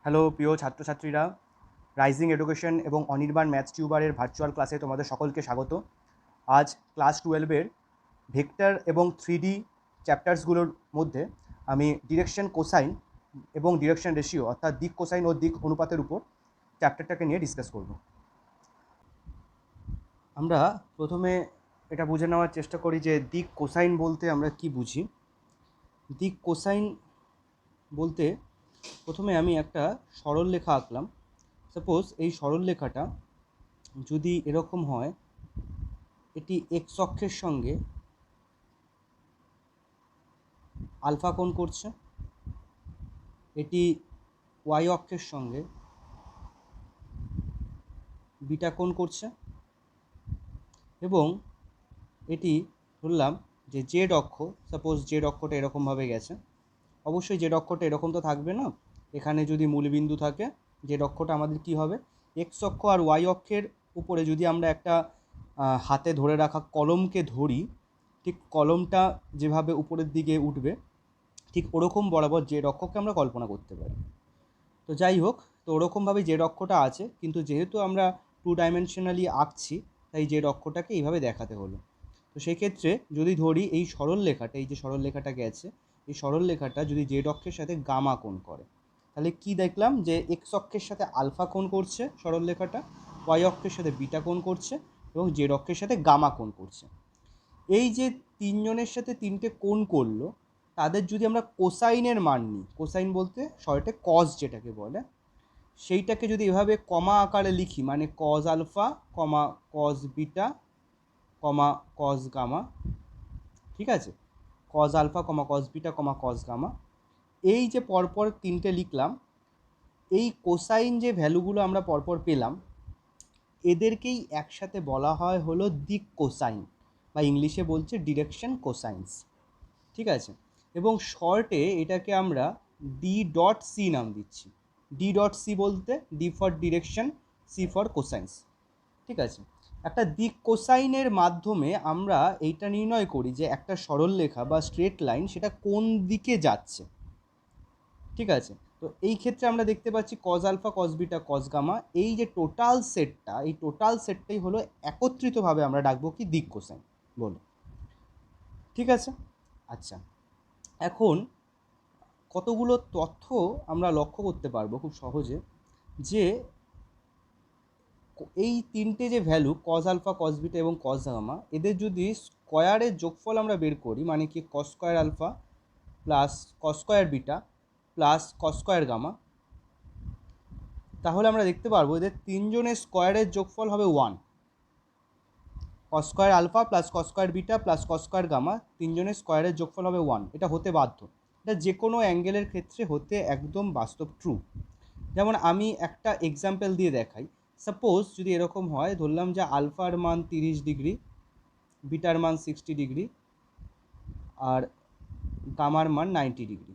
Hello প্রিয় ছাত্রছাত্রীরা, rising education এবং অনির্বাণ ম্যাথস টিউবারের ভার্চুয়াল ক্লাসে তোমাদের সকলকে স্বাগত। আজ ক্লাস 12-এর ভেক্টর এবং 3D চ্যাপ্টার্সগুলোর মধ্যে আমি ডিরেকশন কোসাইন এবং ডিরেকশন রেশিও অর্থাৎ দিক কোসাইন ও দিক অনুপাতের উপর চ্যাপ্টারটাকে নিয়ে ডিসকাস করব। আমরা প্রথমে এটা বুঝে নেওয়ার চেষ্টা করি যে দিক কোসাইন বলতে আমরা কি বুঝি। দিক কোসাইন বলতে প্রথমে আমি একটা সরলরেখা আঁকলাম। সাপোজ এই সরলরেখাটা যদি এরকম হয়, এটি এক্স অক্ষের সঙ্গে আলফা কোণ করছে, এটি ওয়াই অক্ষের সঙ্গে বিটা কোণ করছে, এবং এটি ধরলাম যে জেড অক্ষ। সাপোজ জেড অক্ষটা এরকমভাবে গেছে। অবশ্যই জেড অক্ষটা এরকম তো থাকবে না, এখানে যদি মূলবিন্দু থাকে জেড অক্ষটা আমাদের কি হবে, এক্স অক্ষ আর ওয়াই অক্ষের উপরে যদি আমরা একটা হাতে ধরে রাখা কলমকে ধরি, ঠিক কলমটা যেভাবে উপরের দিকে উঠবে ঠিক ওরকম বরাবর জেড অক্ষকে আমরা কল্পনা করতে পারি। তো যাই হোক, তো ওরকমভাবে জেড অক্ষটা আছে, কিন্তু যেহেতু আমরা 2 ডাইমেনশনালি আঁকছি তাই জেড অক্ষটাকে এইভাবে দেখাতে হলো। তো সেক্ষেত্রে যদি ধরি এই সরলরেখাটা, এই যে সরলরেখাটা গেছে, এই সরলরেখাটা যদি জেড অক্ষের সাথে গামা কোণ করে, তাহলে কি দেখলাম যে এক্স অক্ষের সাথে আলফা কোণ করছে সরলরেখাটা, ওয়াই অক্ষের সাথে বিটা কোণ করছে এবং জেড অক্ষের সাথে গামা কোণ করছে। এই যে তিনজনের সাথে তিনটে কোণ করলো, তাদের যদি আমরা কোসাইনের মান নিই, কোসাইন বলতে শর্টে কজ যেটাকে বলে, সেইটাকে যদি এভাবে কমা আকারে লিখি, মানে cos alpha comma cos beta comma cos gamma, ঠিক আছে, cos alpha comma cos beta comma cos gamma, এই যে পরপর তিনটে লিখলাম, এই কোসাইন যে ভ্যালুগুলো আমরা পরপর পেলাম, এদেরকেই একসাথে বলা হয় হলো দিক কোসাইন, বা ইংলিশে বলছে ডিরেকশন কোসাইন্স, ঠিক আছে। এবং শর্টে এটাকে আমরা ডি ডট সি নাম দিচ্ছি। ডি ডট সি বলতে D for direction, C for cosines, ঠিক আছে। একটা দিক কোসাইনের মাধ্যমে আমরা এইটা নির্ণয় করি যে একটা সরলরেখা বা স্ট্রেট লাইন সেটা কোন দিকে যাচ্ছে, ঠিক আছে। তো এই ক্ষেত্রে আমরা দেখতে পাচ্ছি cos alpha cos beta cos gamma, এই যে টোটাল সেটটা, এই টোটাল সেটটাই হলো একত্রিতভাবে আমরা ডাকবো কি দিক কোসাইন বলে, ঠিক আছে। আচ্ছা, এখন কতগুলো তথ্য আমরা লক্ষ্য করতে পারবো খুব সহজে, যে এই তিনটে যে value cos alpha cos beta এবং কজ গামা, এদের যদি স্কোয়ারের যোগফল আমরা বের করি, মানে কি cos square alpha plus cos square beta plus cos square gamma, তাহলে আমরা দেখতে পারবো এদের তিনজনের স্কোয়ারের যোগফল হবে 1। Cos square alpha plus cos square beta plus cos square gamma, তিনজনের স্কোয়ারের যোগফল হবে 1। এটা হতে বাধ্য, এটা যে কোনো অ্যাঙ্গেলের ক্ষেত্রে হতে একদম বাস্তব ট্রু। যেমন আমি একটা এক্সাম্পল দিয়ে দেখাই। সাপোজ যদি এরকম হয়, ধরলাম যে আলফার মান 30 ডিগ্রি, বিটার মান 60 ডিগ্রি, আর গামার মান 90 ডিগ্রি।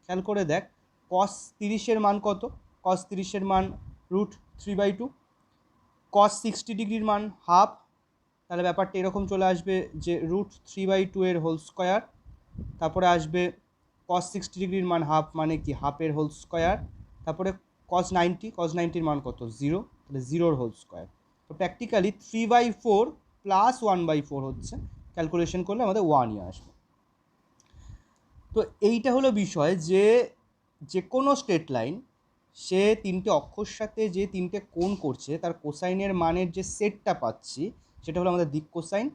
খেয়াল করে দেখ, কস 30-এর মান কত? কস 30-এর মান √3/2, কস 60 ডিগ্রির মান হাফ, তাহলে ব্যাপারটা এরকম চলে আসবে যে √3/2 এর হোল স্কোয়ার, তারপরে আসবে কস 60 ডিগ্রির মান হাফ, মানে কি হাফের হোল স্কোয়ার, তারপরে কস 90-এর মান কত? 0, তাহলে 0-র হোল স্কোয়ার। তো প্র্যাকটিক্যালি 3/4 প্লাস 1/4 হচ্ছে, ক্যালকুলেশন করলে আমাদের 1-ই আসবে। তো এইটা হলো বিষয় যে যে কোনো স্ট্রেট লাইন সে তিনটে অক্ষর সাথে যে তিনটে কোণ করছে তার কোসাইনের মানের যে সেটটা পাচ্ছি সেটা হলো আমাদের দিক কোসাইন,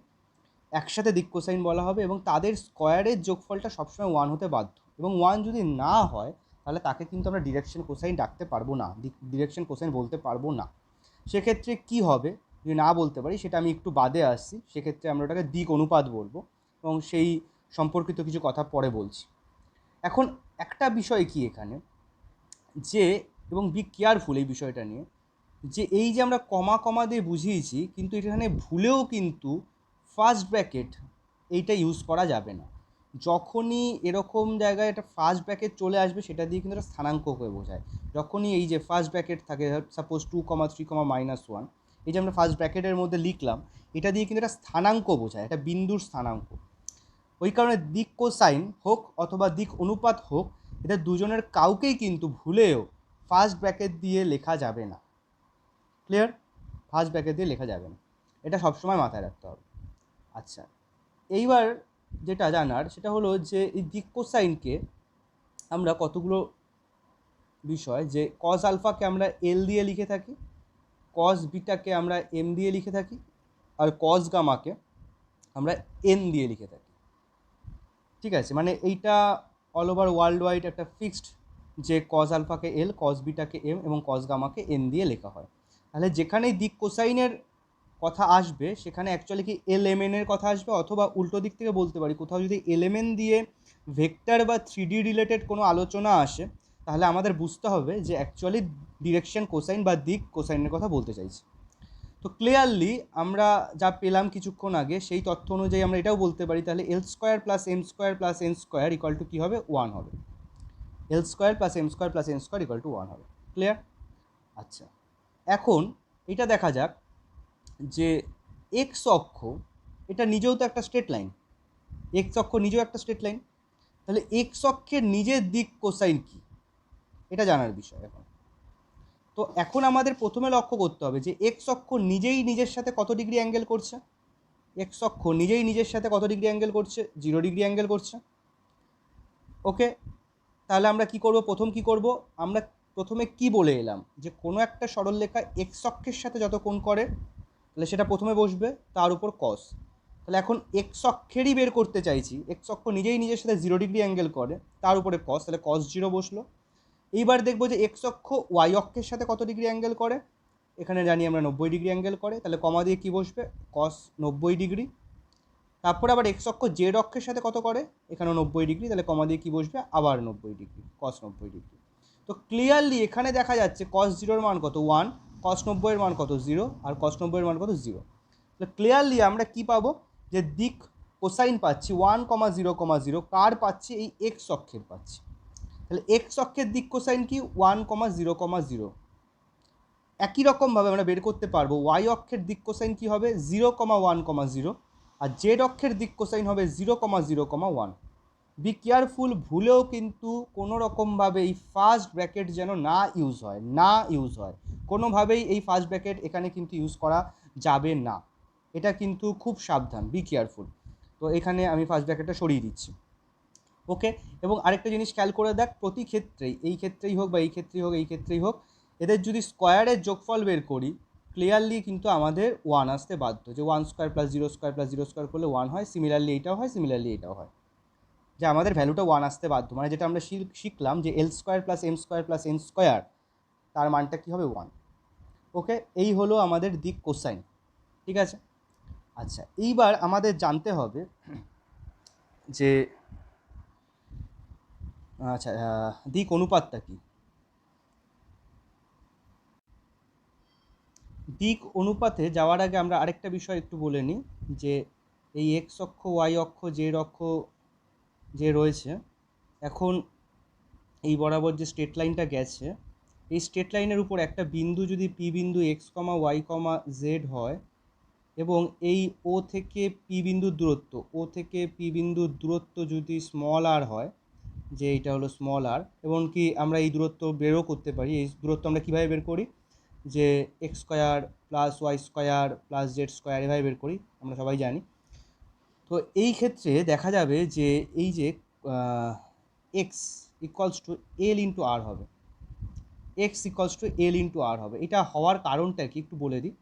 একসাথে দিক কোসাইন বলা হবে, এবং তাদের স্কোয়ারের যোগফলটা সবসময় 1 হতে বাধ্য, এবং 1 যদি না হয় তাহলে তাকে কিন্তু আমরা ডিরেকশন কোসাইন ডাকতে পারবো না, ডিরেকশন কোসাইন বলতে পারবো না। সেক্ষেত্রে কি হবে যদি না বলতে পারি, সেটা আমি একটু বাদে আসছি, সেক্ষেত্রে আমরা ওটাকে দিক অনুপাত বলবো, এবং সেই সম্পর্কিত কিছু কথা পরে বলছি। এখন একটা বিষয় কি এখানে, যে এবং বি কেয়ারফুল এই বিষয়টা নিয়ে, যে এই যে আমরা কমা কমা দিয়ে বুঝিয়েছি, কিন্তু এখানে ভুলেও কিন্তু ফার্স্ট ব্র্যাকেট এইটা ইউজ করা যাবে না। যখনই এরকম জায়গায় একটা ফার্স্ট ব্র্যাকেট চলে আসবে সেটা দিয়ে কিন্তু একটা স্থানাঙ্ক হয়ে বোঝায়। যখনই এই যে ফার্স্ট ব্র্যাকেট থাকে, সাপোজ 2,3,-1, এই যে আমরা ফার্স্ট ব্র্যাকেটের মধ্যে লিখলাম, এটা দিয়ে কিন্তু একটা স্থানাঙ্ক বোঝায়, একটা বিন্দুর স্থানাঙ্ক। ওই কারণে দিক কোসাইন হোক অথবা দিক অনুপাত হোক, এদের দুজনের কাউকেই কিন্তু ভুলেও ফার্স্ট ব্র্যাকেট দিয়ে লেখা যাবে না। ক্লিয়ার? ফার্স্ট ব্র্যাকেট দিয়ে লেখা যাবে না, এটা সবসময় মাথায় রাখতে হবে। আচ্ছা, এইবার যেটা জানার সেটা হলো যে এই দিক কোসাইনকে আমরা কতগুলো বিষয়, যে কজ আলফাকে আমরা এল দিয়ে লিখে থাকি, কজ বিটাকে আমরা এম দিয়ে লিখে থাকি, আর কজ গামাকে আমরা এন দিয়ে লিখে থাকি। ঠিক আছে, মানে এইটা অল ওভার ওয়ার্ল্ড ওয়াইড একটা ফিক্সড যে কজ আলফাকে এল, কজ বিটাকে এম এবং কজ গামাকে এন দিয়ে লেখা হয়। তাহলে যেখানেই দিক কোসাইনের কথা আসবে সেখানে অ্যাকচুয়ালি কি এল এম এন এর কথা আসবে, অথবা উল্টো দিক থেকে বলতে পারি কোথাও যদি এলএমএন দিয়ে ভেক্টর বা 3D রিলেটেড কোনো আলোচনা আসে তাহলে আমাদের বুঝতে হবে যে অ্যাকচুয়ালি ডিরেকশন কোসাইন বা দিক কোসাইনের কথা বলতে চাইছি। তো ক্লিয়ারলি আমরা যা পেলাম কিছুক্ষণ আগে সেই তথ্য অনুযায়ী আমরা এটাও বলতে পারি তাহলে l square plus m square plus n square equal to কী হবে? 1 হবে। L square plus m square plus n square equal to 1 হবে। ক্লিয়ার? আচ্ছা, এখন এটা দেখা যাক যে এক্স অক্ষ এটা নিজেও তো একটা স্ট্রেট লাইন, এক্স অক্ষ নিজেও একটা স্ট্রেট লাইন, তাহলে এক্স অক্ষের নিজের দিক কোসাইন কি এটা জানার বিষয় এখন। তো এখন আমাদের প্রথমে লক্ষ্য করতে হবে যে এক্স অক্ষ নিজেই নিজের সাথে কত ডিগ্রি অ্যাঙ্গেল করছে। এক্স অক্ষ নিজেই নিজের সাথে কত ডিগ্রি অ্যাঙ্গেল করছে? 0 ডিগ্রি অ্যাঙ্গেল করছে। ওকে, তাহলে আমরা কি করব? প্রথম কি করব, আমরা প্রথমে কি বলে এলাম যে কোনো একটা সরলরেখা এক্স অক্ষের সাথে যত কোণ করে তাহলে সেটা প্রথমে বসবে তার উপর কস। তাহলে এখন এক্স অক্ষেরই বের করতে চাইছি, এক্স অক্ষ নিজেই নিজের সাথে 0 ডিগ্রি অ্যাঙ্গেল করে তার উপরে কস, তাহলে কস 0 বসলো। এইবার দেখবো যে এক্স অক্ষ ওয়াই অক্ষের সাথে কত ডিগ্রি অ্যাঙ্গেল করে, এখানে জানি আমরা 90 ডিগ্রি অ্যাঙ্গেল করে, তাহলে কমা দিয়ে কী বসবে? কস 90 ডিগ্রি। তারপরে আবার এক্স অক্ষ জেড অক্ষের সাথে কত করে, এখানেও 90 ডিগ্রি, তাহলে কমা দিয়ে কী বসবে? আবার 90 ডিগ্রি, কস 90 ডিগ্রি। তো ক্লিয়ারলি এখানে দেখা যাচ্ছে কস 0-র মান কত? 1, কস 90-এর মান কত? 0, আর কস 90-এর মান কত? 0। তো ক্লিয়ারলি আমরা কি পাবো? যে দিক কোসাইন পাচ্ছি 1,0,0, কার পাচ্ছি? এই এক্স অক্ষের পাচ্ছি। তাহলে এক্স অক্ষের দিক কোসাইন কি? 1,0,0। একই রকমভাবে আমরা বের করতে পারবো ওয়াই অক্ষের দিক কোসাইন কী হবে? 0,1,0, আর জেড অক্ষের দিক কোসাইন হবে 0,0,1। বি কেয়ারফুল, ভুলেও কিন্তু কোনো রকমভাবে এই ফার্স্ট ব্র্যাকেট যেন না ইউজ হয়, কোনোভাবেই এই ফার্স্ট ব্র্যাকেট এখানে কিন্তু ইউজ করা যাবে না, এটা কিন্তু খুব সাবধান, বি কেয়ারফুল। তো এখানে আমি ফার্স্ট ব্র্যাকেটটা সরিয়ে দিচ্ছি। ওকে, এবং আরেকটা জিনিস খেয়াল করে দেখ, প্রতি ক্ষেত্রেই, এই ক্ষেত্রেই হোক বা এই ক্ষেত্রেই হোক, এই ক্ষেত্রেই হোক, এদের যদি স্কোয়ারের যোগফল বের করি ক্লিয়ারলি কিন্তু আমাদের 1 আসতে বাধ্য, যে 1 square plus 0 square plus 0 square করলে 1 হয়, সিমিলারলি এইটাও হয়, সিমিলারলি এইটাও হয়, যে আমাদের ভ্যালুটা 1 আসতে বাধ্য, মানে যেটা আমরা শিখলাম যে l square plus m square plus n square, তার মানটা কী হবে? 1। ওকে, এই হলো আমাদের দিক কোসাইন। ঠিক আছে, আচ্ছা এইবার আমাদের জানতে হবে যে আচ্ছা দিক অনুপাতটা কি। দিক অনুপাতে যাওয়ার আগে আমরা আরেকটা বিষয় একটু বলে নিই, যে এই এক্স অক্ষ, ওয়াই অক্ষ, জেড অক্ষ যে রয়েছে, এখন এই বরাবর যে স্ট্রেট লাইনটা গেছে, এই স্ট্রেট লাইনের উপর একটা বিন্দু যদি পি বিন্দু এক্স কমা ওয়াই কমা জেড হয়, এবং এই ও থেকে পি বিন্দুর দূরত্ব, ও থেকে পি বিন্দুর দূরত্ব যদি স্মল আর হয়, যে এইটা হলো স্মল আর, এবং কি আমরা এই দূরত্ব বেরও করতে পারি। এই দূরত্ব আমরা কীভাবে বের করি? যে x square plus y square plus z square এভাবে বের করি, আমরা সবাই জানি। তো এই ক্ষেত্রে দেখা যাবে যে এই যে x equals to l into r হবে, x equals to l into r হবে। এটা হওয়ার কারণটা কি একটু বলে দিই।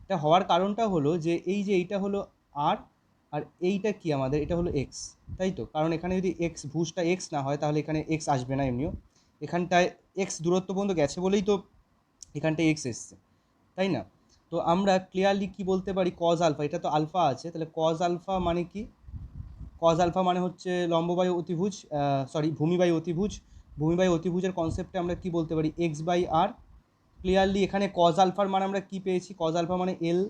এটা হওয়ার কারণটা হলো যে এই যে এইটা হলো আর, আর এইটা কি আমাদের, এটা হলো এক্স, তাই তো? কারণ এখানে যদি এক্স ভুজটা এক্স না হয় তাহলে এখানে এক্স আসবে না এমনিও, এখানটায় এক্স দূরত্ব পর্যন্ত গেছে বলেই তো এখানটায় এক্স এসছে, তাই না? তো আমরা ক্লিয়ারলি কি বলতে পারি? কজ আলফা, এটা তো আলফা আছে, তাহলে কজ আলফা মানে কি? কজ আলফা মানে হচ্ছে লম্ববায়ু অতিভুজ, ভূমিবায়ু অতিভুজ। ভূমিবায়ু অতিভুজের কনসেপ্টে আমরা কি বলতে পারি? X by r. ক্লিয়ারলি এখানে কজ আলফার মানে আমরা কি পেয়েছি? কজ আলফা মানে এল,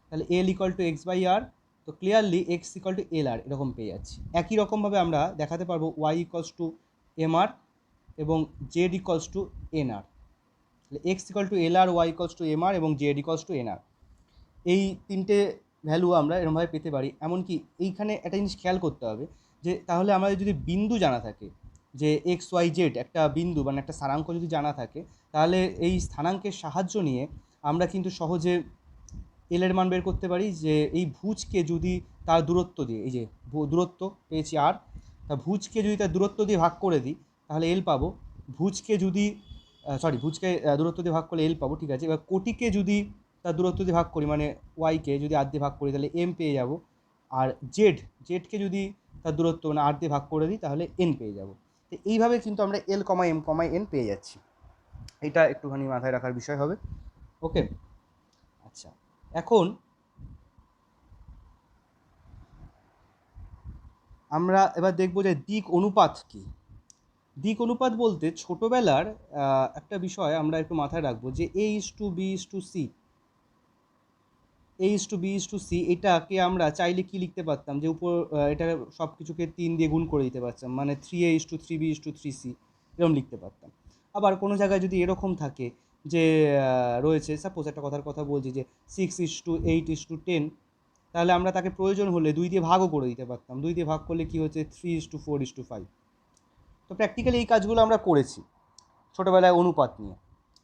তাহলে l equal to x by r. তো clearly x equal to l r এরকম পেয়ে যাচ্ছি। একই রকমভাবে আমরা দেখাতে পারবো y equals to m r এবং z equals to n r. তাহলে x equal to l r, y equals to m r এবং z equals to n r, এই তিনটে ভ্যালু আমরা এরকমভাবে পেতে পারি। এমনকি এইখানে একটা জিনিস খেয়াল করতে হবে যে তাহলে আমাদের যদি বিন্দু জানা থাকে, যে এক্স ওয়াই জেড একটা বিন্দু মানে একটা স্থানাঙ্ক যদি জানা থাকে, তাহলে এই স্থানাঙ্কের সাহায্য নিয়ে আমরা কিন্তু সহজে এল এর মান বের করতে পারি। যে এই ভুজকে যদি তার দূরত্ব দিয়ে, এই যে দূরত্ব পেয়েছি আর, তা ভুজকে যদি তার দূরত্ব দিয়ে ভাগ করে দিই তাহলে এল পাবো। ভুজকে যদি ভুজকে দূরত্ব দিয়ে ভাগ করলে এল পাবো, ঠিক আছে। এবার কোটিকে যদি তার দূরত্ব দিয়ে ভাগ করি, মানে ওয়াইকে যদি আর দিয়ে ভাগ করি তাহলে এম পেয়ে যাব। আর জেডকে যদি তার দূরত্ব মানে আর দিয়ে ভাগ করে দিই তাহলে এন পেয়ে যাব। তো এইভাবে কিন্তু আমরা এল কমা এম কমা এন পেয়ে যাচ্ছি। এটা একটুখানি মাথায় রাখার বিষয় হবে। ওকে, আচ্ছা, এখন আমরা এবার দেখব যে দিক অনুপাত কি। দিক অনুপাত বলতে ছোটোবেলার একটা বিষয় আমরা একটু মাথায় রাখবো, যে a is to b is to c, a is to b is to c, এটাকে আমরা চাইলে কি লিখতে পারতাম, যে উপর এটা সব কিছুকে 3 দিয়ে গুণ করে দিতে পারতাম, মানে 3a is to 3b is to 3c এরকম লিখতে পারতাম। আবার কোনো জায়গায় যদি এরকম থাকে যে রয়েছে, সাপোজ একটা কথা বলছি যে 6 ইস টু 8 ইস টু 10, তাহলে আমরা তাকে প্রয়োজন হলে 2 দিয়ে ভাগও করে দিতে পারতাম। 2 দিয়ে ভাগ করলে কি হচ্ছে 3 ইস টু 4 ইস টু 5। তো প্র্যাকটিক্যালি এই কাজগুলো আমরা করেছি ছোটোবেলায় অনুপাত নিয়ে,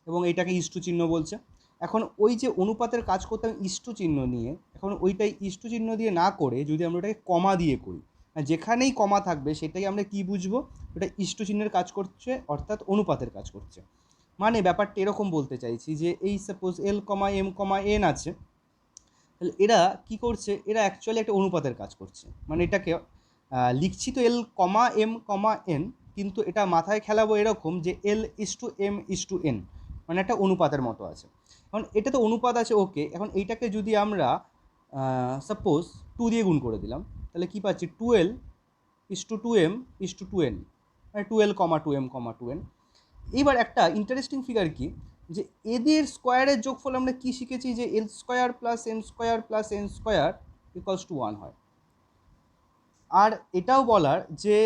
এবং এইটাকে ইস্টু চিহ্ন বলছে। এখন ওই যে অনুপাতের কাজ করতাম ইস্টু চিহ্ন নিয়ে, এখন ওইটাই ইস্টু চিহ্ন দিয়ে না করে যদি আমরা ওটাকে কমা দিয়ে করি, যেখানেই কমা থাকবে সেটাই আমরা কি বুঝবো, ওটা ইস্টু চিহ্নের কাজ করছে, অর্থাৎ অনুপাতের কাজ করছে। মানে ব্যাপারটা এরকম বলতে চাইছি যে এই সাপোজ এল কমা এম কমা এন আছে, তাহলে এরা কি করছে, এরা অ্যাকচুয়ালি একটা অনুপাতের কাজ করছে। মানে এটাকে লিখছি তো এল কমা এম কমা এন, কিন্তু এটা মাথায় খেলাবো এরকম যে এল is to M is to N, মানে একটা অনুপাতের মতো আছে। এখন এটা তো অনুপাত আছে, ওকে। এখন এইটাকে যদি আমরা সাপোজ 2 দিয়ে গুণ করে দিলাম, তাহলে কী পাচ্ছি, 12 is to 2m is to 2n, মানে 12 কমা 2m কমা 2n। এইবার একটা ইন্টারেস্টিং ফিগার কি, যে এদের স্কোয়ারের যোগফল আমরা কি শিখেছি, যে l square plus m square plus n square equals to 1 হয়। আর এটাও বলার যে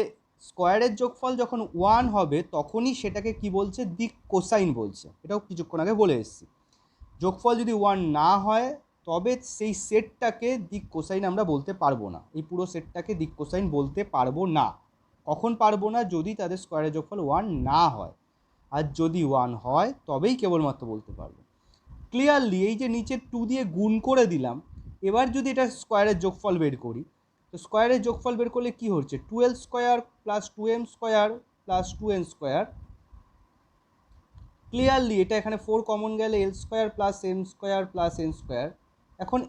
স্কোয়ারের যোগফল যখন 1 হবে তখনই সেটাকে কি বলছে, দিক কোসাইন বলছে। এটাও কিছুক্ষণ আগে বলে এসেছি। যোগফল যদি 1 না হয় তবে সেই সেটটাকে দিক কোসাইন আমরা বলতে পারবো না, এই পুরো সেটটাকে দিক কোসাইন বলতে পারবো না। কখন পারবো না, যদি তাদের স্কোয়ারের যোগফল 1 না হয়। আর যদি 1 হয় তবেই কেবলমাত্র বলতে পারবো। ক্লিয়ারলি এই যে নিচে 2 দিয়ে গুণ করে দিলাম, এবার যদি এটা স্কোয়ারের যোগফল বের করি, তো স্কোয়ারের যোগফল বের করলে কি হচ্ছে, 12 square plus 2m square plus 2n square. Clearly এটা এখানে 4 কমন গেলে l square plus m square plus n square. এখন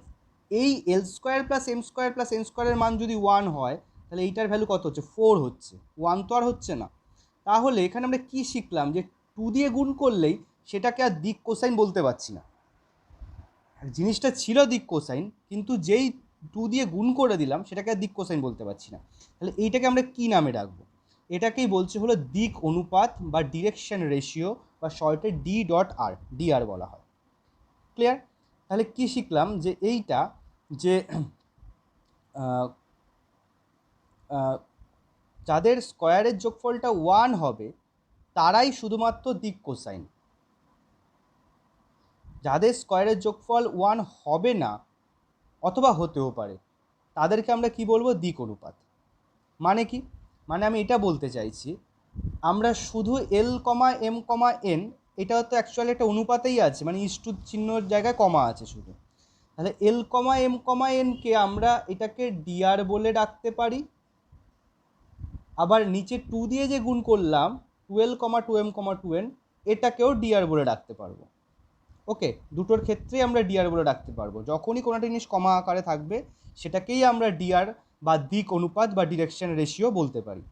এই l square plus m square plus n স্কোয়ারের মান যদি 1 হয়, তাহলে এইটার ভ্যালু কত হচ্ছে, 4 হচ্ছে, 1 তো আর হচ্ছে না। তাহলে এখানে আমরা কি শিখলাম, যে 2 দিয়ে গুণ করলেই সেটাকে আর দিক কোসাইন বলতে পারছি না। জিনিসটা ছিল দিক কোসাইন, কিন্তু যেই 2 দিয়ে গুণ করে দিলাম সেটাকে আর দিক কোসাইন বলতে পারছি না। তাহলে এইটাকে আমরা কি নামে রাখবো, এটাকেই বলছে হলো দিক অনুপাত বা ডিরেকশন রেশিও, বা শর্টে ডি.আর বলা হয়। ক্লিয়ার? তাহলে কি শিখলাম, যে এইটা যে যাদের স্কোয়ারের যোগফলটা 1 হবে তারাই শুধুমাত্র দিক কোসাইন। যাদের স্কোয়ারের যোগফল 1 হবে না অথবা হতেও পারে তাদেরকে আমরা কি বলবো, দিক অনুপাত। মানে কি, মানে আমি এটা বলতে চাইছি, আমরা শুধু এল কমা এম কমা এন, এটা তো অ্যাকচুয়ালি একটা অনুপাতেই আছে, মানে ইস টু চিহ্নর জায়গায় কমা আছে শুধু। তাহলে এল কমা এম কমা এনকে আমরা এটাকে ডিআর বলে ডাকতে পারি। আবার নিচে 2 দিয়ে যে গুণ করলাম 12 কমা 2m কমা 2n, এটাকেও ডিআর বলে ডাকতে পারবো। ওকে, দুটোর ক্ষেত্রেই আমরা ডিআর বলে ডাকতে পারবো। যখনই কোনো একটা জিনিস কমা আকারে থাকবে সেটাকেই আমরা ডিআর বা দিক অনুপাত বা ডিরেকশন রেশিও বলতে পারি।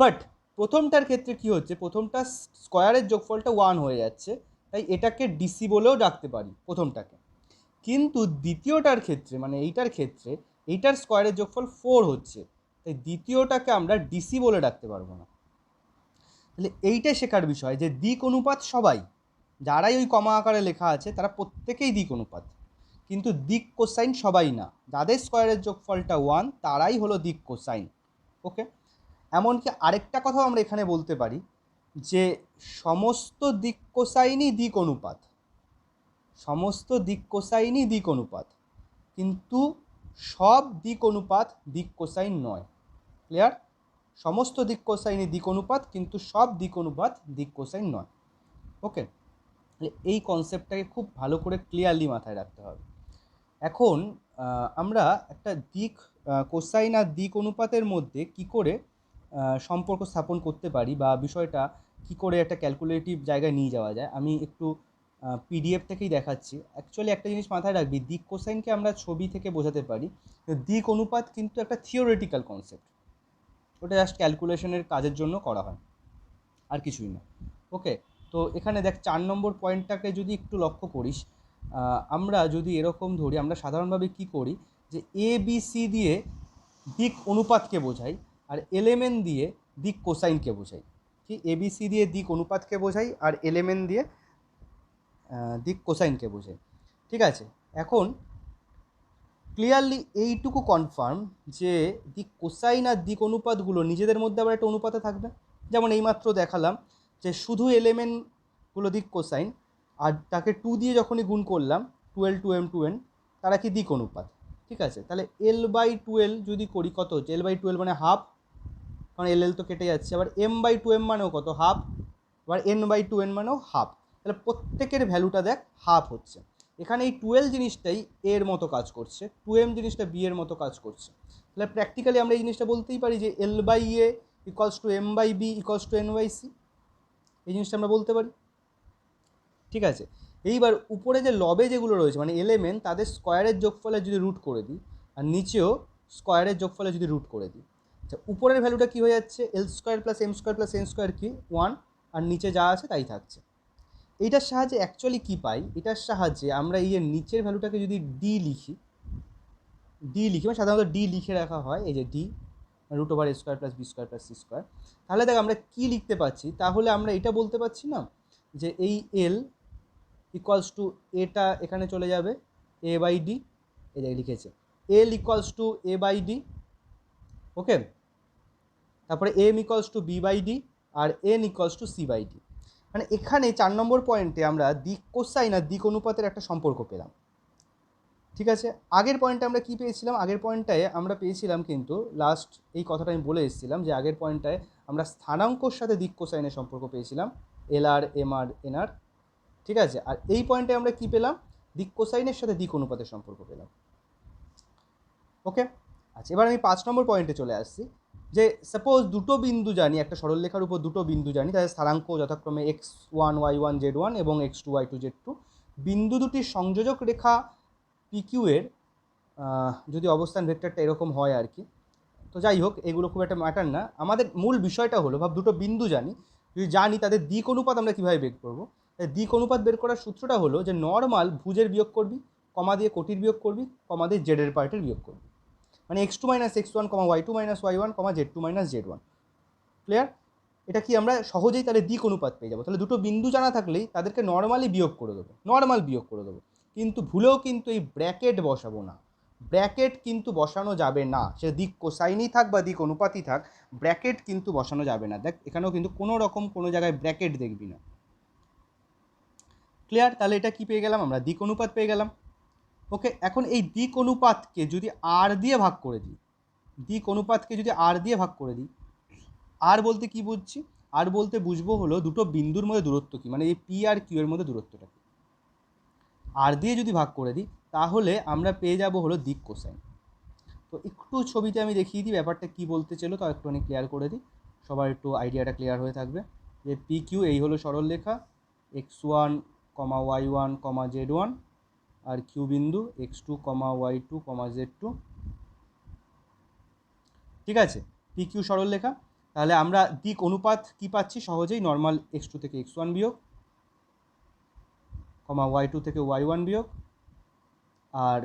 বাট প্রথমটার ক্ষেত্রে কি হচ্ছে, প্রথমটা স্কোয়ারের যোগফলটা 1 হয়ে যাচ্ছে, তাই এটাকে ডিসি বলেও ডাকতে পারি প্রথমটাকে। কিন্তু দ্বিতীয়টার ক্ষেত্রে, মানে এইটার ক্ষেত্রে, এইটার স্কোয়ারের যোগফল 4 হচ্ছে, তাই দ্বিতীয়টাকে আমরা ডিসি বলে ডাকতে পারবো না। তাহলে এইটাই শেখার বিষয়, যে দিক অনুপাত সবাই, যারাই ওই কমা আকারে লেখা আছে তারা প্রত্যেকেই দিক অনুপাত, কিন্তু দিক কোসাইন সবাই না। যাদের স্কোয়ারের যোগফলটা 1 তারাই হলো দিক কোসাইন। ওকে, এমনকি আরেকটা কথাও আমরা এখানে বলতে পারি, যে সমস্ত দিক কোসাইনই দিক অনুপাত, সমস্ত দিক কোসাইনই দিক অনুপাত, কিন্তু সব দিক অনুপাত দিক কোসাইন নয়। ক্লিয়ার? সমস্ত দিক কোসাইনই দিক অনুপাত, কিন্তু সব দিক অনুপাত দিক কোসাইন নয়। ওকে, এই কনসেপ্টটাকে খুব ভালো করে ক্লিয়ারলি মাথায় রাখতে হবে। এখন আমরা একটা দিক কোসাইন আর দিক অনুপাতের মধ্যে কি করে সম্পর্ক স্থাপন করতে পারি, বা বিষয়টা কি করে একটা ক্যালকুলেটিভ জায়গায় নিয়ে যাওয়া যায়, আমি একটু পিডিএফ থেকেই দেখাচ্ছি। অ্যাকচুয়ালি একটা জিনিস মাথায় রাখবি, দিক কোসাইনকে আমরা ছবি থেকে বোঝাতে পারি, দিক অনুপাত কিন্তু একটা থিওরিটিক্যাল কনসেপ্ট, ওটা জাস্ট ক্যালকুলেশনের কাজের জন্য করা হয়, আর কিছুই না। ওকে, তো এখানে দেখ 4 নম্বর পয়েন্টটাকে যদি একটু লক্ষ্য করিস, আমরা যদি এরকম ধরি, আমরা সাধারণভাবে কি করি যে এ বি সি দিয়ে দিক অনুপাতকে বোঝাই, আর এলএমএন দিয়ে দিক কোসাইনকে বোঝাই। কি, এবিসি দিয়ে দিক অনুপাতকে বোঝাই আর এলএমএন দিয়ে দিক কোসাইনকে বোঝাই। ঠিক আছে, এখন ক্লিয়ারলি এইটুকু কনফার্ম যে দিক কোসাইন আর দিক অনুপাতগুলো নিজেদের মধ্যে আবার একটা অনুপাতে থাকবে। যেমন এইমাত্র দেখালাম যে শুধু এলএমএনগুলো দিক কোসাইন, আর তাকে 2 দিয়ে যখনই গুণ করলাম 12 2m 2n, তারা কি দিক অনুপাত। ঠিক আছে, তাহলে L/12 যদি করি কত হচ্ছে, L/12 মানে হাফ, কারণ এল তো কেটে যাচ্ছে। আবার M/2m মানেও কত, হাফ। আবার N/2n মানেও হাফ। তাহলে প্রত্যেকের ভ্যালুটা দেখ হাফ হচ্ছে। এখানে এই 12 জিনিসটাই এর মতো কাজ করছে, 2m জিনিসটা বি এর মতো কাজ করছে। তাহলে প্র্যাকটিক্যালি আমরা এই জিনিসটা বলতেই পারি যে L/A equals to M/B equals to N/C, এই জিনিসটা আমরা বলতে পারি। ঠিক আছে, এইবার উপরে যে লবে যেগুলো রয়েছে মানে এলএমএন, তাদের স্কোয়ারের যোগফলে যদি রুট করে দিই, আর নিচেও স্কোয়ারের যোগফলে যদি রুট করে দিই, আচ্ছা উপরের ভ্যালুটা কী হয়ে যাচ্ছে, L² plus M² plus N² কি 1, আর নিচে যা আছে তাই থাকছে। এইটার সাহায্যে অ্যাকচুয়ালি কী পাই, এটার সাহায্যে আমরা এই নিচের ভ্যালুটাকে যদি ডি লিখি মানে সাধারণত ডি লিখে রাখা হয়, এই যে D √A² plus B² plus C², তাহলে দেখ আমরা কী লিখতে পাচ্ছি, তাহলে আমরা এটা বলতে পারছি না যে এই এল ইকুয়ালস টু, এটা এখানে চলে যাবে A/D, এই যে লিখেছে L equals to A/D। Okay, তারপরে M ইকুয়ালস টু B/D আর N ইকুয়ালস টু C/D। মানে এখানে 4 নম্বর পয়েন্টে আমরা দিক কোসাইন আর দিক অনুপাতের একটা সম্পর্ক পেলাম। ঠিক আছে, আগের পয়েন্টে আমরা কি পেয়েছিলাম, আগের পয়েন্টটায় আমরা পেয়েছিলাম কিন্তু লাস্ট এই কথাটা আমি বলে এসেছিলাম যে আগের পয়েন্টটায় আমরা স্থানাঙ্কর সাথে দিক কোসাইনের সম্পর্ক পেয়েছিলাম, LR MR NR। ঠিক আছে, আর এই পয়েন্টে আমরা কি পেলাম, দিক কোসাইনের সাথে দিক অনুপাতের সম্পর্ক পেলাম। ওকে, আচ্ছা এবার আমি 5 নম্বর পয়েন্টে চলে আসছি, যে সাপোজ দুটো বিন্দু জানি, একটা সরলরেখার উপর দুটো বিন্দু জানি, তাদের স্থানাঙ্ক যথাক্রমে x1 y1 z1 এবং x2 y2 z2। বিন্দু দুটির সংযোজক রেখা PQ এর যদি অবস্থান ভেক্টরটা এরকম হয় আর কি, তো যাই হোক এগুলো খুব একটা ম্যাটার না। আমাদের মূল বিষয়টা হলো, ভাব দুটো বিন্দু জানি, যদি জানি তাদের দিক অনুপাত আমরা কীভাবে বের করবো। দিক অনুপাত বের করার সূত্রটা হলো যে নর্মাল ভুজের বিয়োগ করবি, কমা দিয়ে কোটির বিয়োগ করবি, কমা দিয়ে জেডের পার্টের বিয়োগ করবি, মানে x2 minus x1 y2 minus y1 z2 minus z1। Clear? এটা কি আমরা সহজেই তাহলে দিক অনুপাত পেয়ে যাবো। তাহলে দুটো বিন্দু জানা থাকলেই তাদেরকে নর্মালি বিয়োগ করে দেবো, নর্মাল বিয়োগ করে দেবো, কিন্তু ভুলেও কিন্তু এই ব্র্যাকেট বসাবো না। ব্র্যাকেট কিন্তু বসানো যাবে না, সে দিক কোসাইনই থাক বা দিক অনুপাতই থাক, ব্র্যাকেট কিন্তু বসানো যাবে না। দেখ এখানেও কিন্তু কোনো রকম কোনো জায়গায় ব্র্যাকেট দেখবি না। ক্লিয়ার? তাহলে এটা কি পেয়ে গেলাম আমরা, দিক অনুপাত পেয়ে গেলাম। ওকে, এখন এই দিক অনুপাতকে যদি আর দিয়ে ভাগ করে দিই, দিক অনুপাতকে যদি আর দিয়ে ভাগ করে দিই, আর বলতে কি বুঝছি, আর বলতে বুঝবো হলো দুটো বিন্দুর মধ্যে দূরত্ব কি, মানে এই পি আর কিউ এর মধ্যে দূরত্বটা কি, আর দিয়ে যদি ভাগ করে দিই তাহলে আমরা পেয়ে যাব হলো দিক কোসাইন। তো একটু ছবিতে আমি দেখিয়ে দিই ব্যাপারটা কি বলতে ছিল, তো একটুখানি ক্লিয়ার করে দিই, সবার একটু আইডিয়াটা ক্লিয়ার হয়ে থাকবে। যে পি কিউ এই হলো সরলরেখা, x1 y1 z1, আর কিউ বিন্দু x2 y2 z2। ঠিক আছে, পি কিউ সরলরেখা। তাহলে আমরা দিক অনুপাত কি পাচ্ছি সহজেই, নর্মাল x2 থেকে x1 বিয়োগ, y2 থেকে y1 বিয়োগ, আর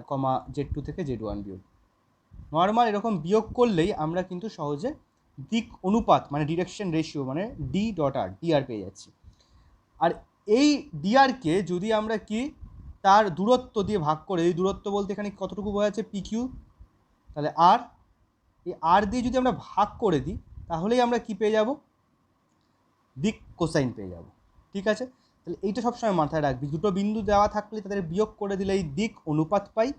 z2 থেকে z1 বিয়োগ। নর্মাল এরকম বিয়োগ করলেই আমরা কিন্তু সহজে দিক অনুপাত মানে ডিরেকশন রেশিও মানে d.r পেয়ে যাচ্ছি। আর এই ডিআরকে যদি আমরা কি তার দূরত্ব দিয়ে ভাগ করে, এই দূরত্ব বলতে এখানে কতটুকু বোঝা যাচ্ছে, পি কিউ, তাহলে আর, এই আর দিয়ে যদি আমরা ভাগ করে দিই তাহলেই আমরা কি পেয়ে যাব, দিক কোসাইন পেয়ে যাব। ঠিক আছে, তাহলে এইটা সবসময় মাথায় রাখবি, দুটো বিন্দু দেওয়া থাকলে তাদের বিয়োগ করে দিলে এই দিক অনুপাত পাই।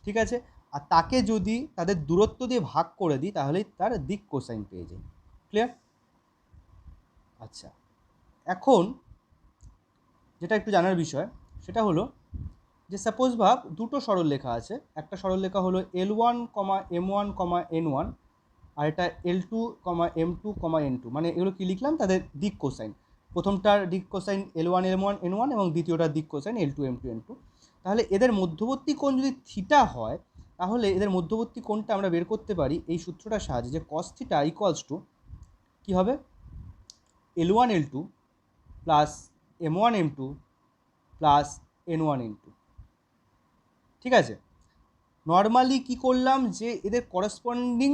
ঠিক আছে, আর তাকে যদি তাদের দূরত্ব দিয়ে ভাগ করে দিই তাহলেই তার দিক কোসাইন পেয়ে যাই। ক্লিয়ার? আচ্ছা, এখন যেটা একটু জানার বিষয় সেটা হলো যে সাপোজ ভাব দুটো সরলরেখা আছে, একটা সরলরেখা হলো L1, M1, N1, আর এটা L2, M2, N2, মানে এগুলো কি লিখলাম, তাদের দিক কোসাইন। প্রথমটার দিক কোসাইন L1, M1, N1 এবং দ্বিতীয়টার দিক কোসাইন L2, M2, N2। তাহলে এদের মধ্যবর্তী কোণ যদি থিটা হয়, তাহলে এদের মধ্যবর্তী কোণটা আমরা বের করতে পারি এই সূত্রটার সাহায্যে, যে cos থিটা ইকুয়ালস টু কী হবে, L1, L2 plus M1, M2 plus N1, N2। ঠিক আছে, নর্মালি কি করলাম, যে এদের করসপন্ডিং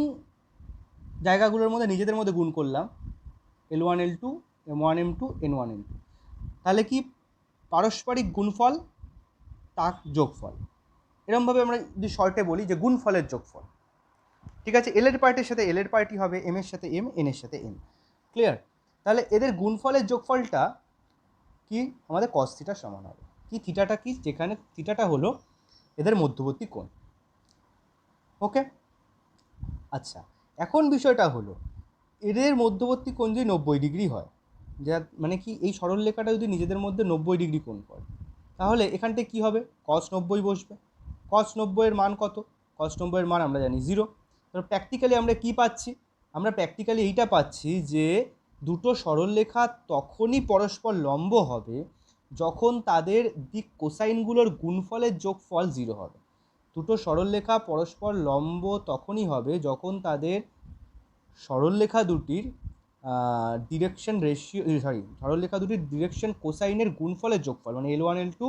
জায়গাগুলোর মধ্যে নিজেদের মধ্যে গুণ করলাম, L1, L2, M1, M2, N1, N2। তাহলে কি পারস্পরিক গুণফল তার যোগফল, এরকমভাবে আমরা যদি শর্টে বলি যে গুণফলের যোগফল। ঠিক আছে, এল এর পার্টির সাথে এল এর পার্টি হবে, এম এর সাথে এম, এন এর সাথে এন। ক্লিয়ার? তাহলে এদের গুণফলের যোগফলটা কি আমাদের কস থিটার সমান হবে। কি থিটাটা কি, যেখানে থিটাটা হলো এদের মধ্যবর্তী কোণ। ওকে, আচ্ছা, এখন বিষয়টা হলো এদের মধ্যবর্তী কোণ যদি 90 ডিগ্রি হয়, যা মানে কি এই সরলরেখাটা যদি নিজেদের মধ্যে 90 ডিগ্রি কোণ করে, তাহলে এখানটায় কী হবে, cos 90 বসবে। cos 90 এর মান কত? cos 90 এর মান আমরা জানি 0। তো প্র্যাকটিক্যালি আমরা কি পাচ্ছি, আমরা প্র্যাকটিক্যালি এইটা পাচ্ছি যে দুটো সরলরেখা তখনই পরস্পর লম্ব হবে যখন তাদের দিক কোসাইনগুলোর গুণফলের যোগফল 0 হবে। দুটো সরলরেখা পরস্পর লম্ব তখনই হবে যখন তাদের সরলরেখা দুটির ডিরেকশন রেশিও, সরলরেখা দুটির ডিরেকশন কোসাইনের গুণফলের যোগফল, মানে L1, L2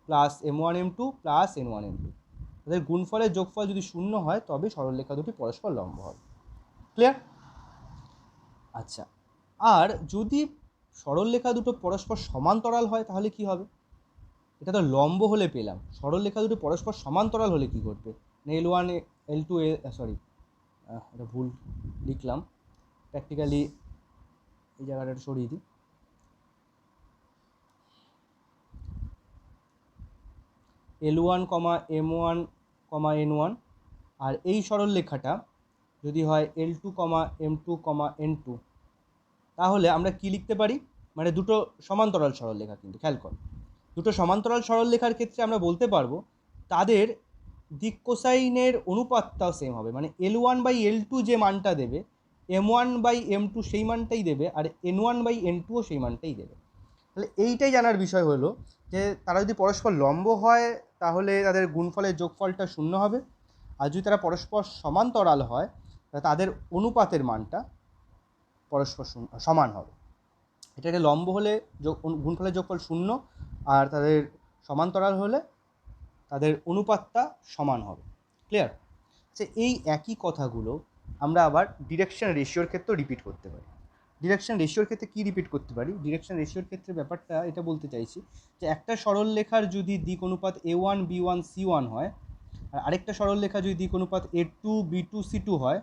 plus M1, M2 plus N1, N2, তাদের গুণফলের যোগফল যদি 0 হয় তবে সরলরেখা দুটি পরস্পর লম্ব হবে। ক্লিয়ার? আচ্ছা, আর যদি সরলরেখা দুটো পরস্পর সমান্তরাল হয় তাহলে কি হবে? এটা তো লম্ব হলে পেলাম, সরলরেখা দুটো পরস্পর সমান্তরাল হলে কি ঘটবে? L1, L2, সরি এটা ভুল লিখলাম, প্র্যাকটিক্যালি এই জায়গাটা সরিয়ে দিই। L1, M1, N1, আর এই সরলরেখাটা যদি হয় L2, M2, N2, তাহলে আমরা কি লিখতে পারি, মানে দুটো সমান্তরাল সরলরেখা, কিন্তু খেয়াল কর, দুটো সমান্তরাল সরলরেখার ক্ষেত্রে আমরা বলতে পারবো তাদের দিক কোসাইনের অনুপাতটাও সেম হবে, মানে L1/L2 যে মানটা দেবে M1/M2 সেই মানটাই দেবে, আর N1/N2ও সেই মানটাই দেবে। তাহলে এইটাই জানার বিষয় হলো যে তারা যদি পরস্পর লম্ব হয় তাহলে তাদের গুণফলের যোগফলটা 0 হবে, আর যদি তারা পরস্পর সমান্তরাল হয় তাদের অনুপাতের মানটা পরস্পর সমান হবে। এটাকে লম্ব হলে গুণফলের যোগফল 0, আর তাদের সমান্তরাল হলে তাদের অনুপাতটা সমান হবে। ক্লিয়ার? আচ্ছা, এই একই কথাগুলো আমরা আবার ডিরেকশন রেশিওর ক্ষেত্রেও রিপিট করতে পারি। ডিরেকশন রেশিওর ক্ষেত্রে কী রিপিট করতে পারি, ডিরেকশন রেশিওর ক্ষেত্রে ব্যাপারটা এটা বলতে চাইছি যে একটা সরলরেখার যদি দিক অনুপাত A1, B1, C1 হয়, আর আরেকটা সরলরেখা যদি দিক অনুপাত A2, B2, C2 হয়,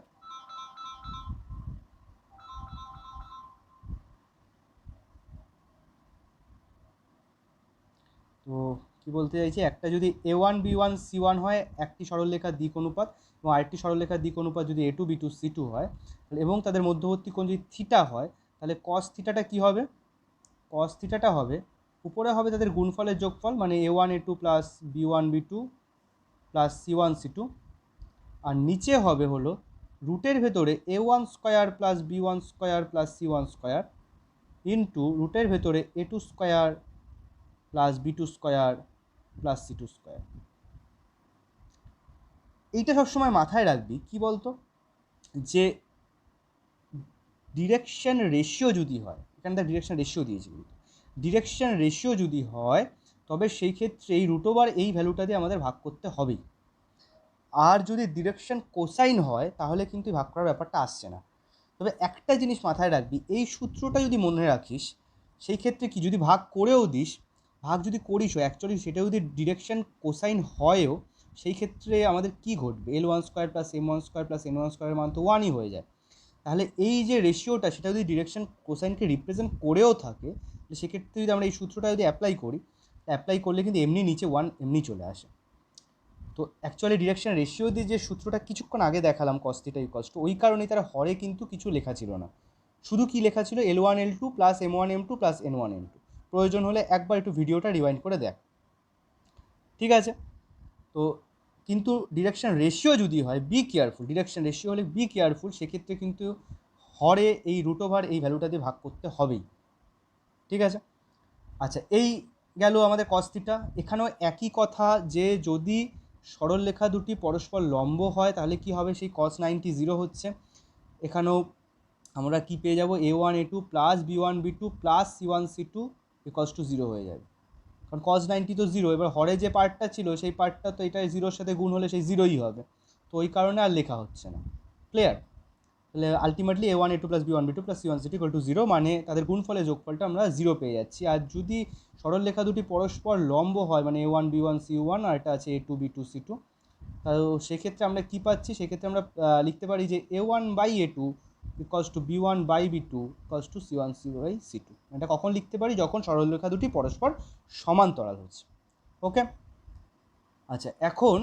তো কি বলতে চাইছি, একটা যদি A1, B1, C1 হয় একটি সরলরেখার দিক অনুপাত, এবং আরেকটি সরলরেখার দিক অনুপাত যদি A2, B2, C2 হয়, এবং তাদের মধ্যবর্তী কোণ যদি থিটা হয়, তাহলে cos থিটাটা কী হবে, cos থিটাটা হবে, উপরে হবে তাদের গুণফলের যোগফল, মানে A1, A2 plus B1, B2 plus C1, C2, আর নিচে হবে হলো রুটের ভেতরে A1 square plus B1 square plus C1 square into রুটের ভেতরে A2 square plus B2 square plus C2 square. এইটা সবসময় মাথায় রাখবি, কি বলতো, যে ডিরেকশন রেশিও যদি হয়, এখানে তার ডিরেকশন রেশিও দিয়েছি, ডিরেকশন রেশিও যদি হয় তবে সেই ক্ষেত্রে এই রুট ওভার এই ভ্যালুটা দিয়ে আমাদের ভাগ করতে হবেই। আর যদি ডিরেকশন কোসাইন হয় তাহলে কিন্তু ভাগ করার ব্যাপারটা আসছে না। তবে একটা জিনিস মাথায় রাখবি, এই সূত্রটা যদি মনে রাখিস সেই ক্ষেত্রে কি, যদি ভাগ করেও দিস, ভাগ যদি করিসও অ্যাকচুয়ালি সেটা যদি ডিরেকশন কোসাইন হয়ও, সেই ক্ষেত্রে আমাদের কি ঘটবে, L1 square plus M1 square plus N1 স্কোয়ারের মান তো 1ই হয়ে যায়। তাহলে এই যে রেশিওটা সেটা যদি ডিরেকশন কোসাইনকে রিপ্রেজেন্ট করেও থাকে, সেক্ষেত্রে যদি আমরা এই সূত্রটা যদি অ্যাপ্লাই করি, অ্যাপ্লাই করলে কিন্তু এমনি নিচে 1 এমনি চলে আসে। তো অ্যাকচুয়ালি ডিরেকশন রেশিও দিয়ে যে সূত্রটা কিছুক্ষণ আগে দেখালাম cos থিটা ইকুয়ালস টু, ওই কারণেই তার হরে কিন্তু কিছু লেখা ছিল না, শুধু কি লেখা ছিল L1 L2 plus M1 M2 plus N1 N2। প্রয়োজন হলে একবার একটু ভিডিওটা রিওয়াইন্ড করে দেখ, ঠিক আছে। তো কিন্তু ডিরেকশন রেশিও যদি হয়, বি কেয়ারফুল, ডিরেকশন রেশিও হলে বি কেয়ারফুল, সেক্ষেত্রে কিন্তু হরে এই রুট ওভার এই ভ্যালুটা দিয়ে ভাগ করতে হবেই, ঠিক আছে। আচ্ছা, এই গেল আমাদের cos থিটা। এখানেও একই কথা, যে যদি সরলরেখা দুটি পরস্পর লম্ব হয় তাহলে কি হবে, সেই cos 90 0 হচ্ছে। এখানেও আমরা কি পেয়ে যাব, A1 A2 plus B1 B2 plus C1 C2 equals to 0 হয়ে যাবে, কারণ cos 90 তো 0। এবার হরে যে পার্টটা ছিল সেই পার্টটা তো এটা 0-র সাথে গুণ হলে সেই 0ই হবে, তো ওই কারণে আর লেখা হচ্ছে না। ক্লিয়ার? তাহলে ultimately A1 A2 plus B1 B2 plus C1 C2 equal to 0, মানে তাদের গুণফলের যোগফলটা আমরা 0 পেয়ে যাচ্ছি। আর যদি সরলরেখা দুটি পরস্পর লম্ব হয়, মানে A1 B1 C1 আর এটা আছে A2 B2 C2, তো সেক্ষেত্রে আমরা কি পাচ্ছি, সেক্ষেত্রে আমরা লিখতে পারি যে A1 by A2 equals to B1 by B2 equals to C1 by C2। এটা কখন লিখতে পারি, যখন সরলরেখা দুটি পরস্পর সমান্তরাল হচ্ছে। ওকে, আচ্ছা, এখন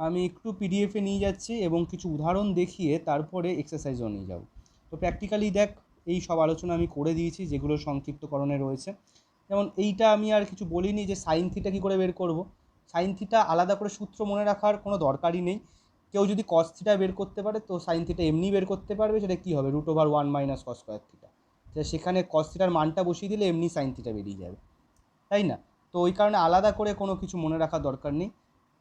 আমি একটু পিডিএফে নিয়ে যাচ্ছি এবং কিছু উদাহরণ দেখিয়ে তারপরে এক্সারসাইজও নিয়ে যাব। তো প্র্যাকটিক্যালি দেখ, এই সব আলোচনা আমি করে দিয়েছি যেগুলো সংক্ষিপ্তকরণে রয়েছে। যেমন এইটা আমি আর কিছু বলিনি যে সাইন থিটা কী করে বের করব। সাইন থিটা আলাদা করে সূত্র মনে রাখার কোনো দরকারই নেই। কেউ যদি কস থিটা বের করতে পারে তো সাইন থিটা এমনি বের করতে পারবে। সেটা কী হবে, root over 1 minus cos square theta. সেখানে কস থিটার মানটা বসিয়ে দিলে এমনি সাইন থিটা বেরিয়ে যাবে, তাই না? তো ওই কারণে আলাদা করে কোনো কিছু মনে রাখার দরকার নেই,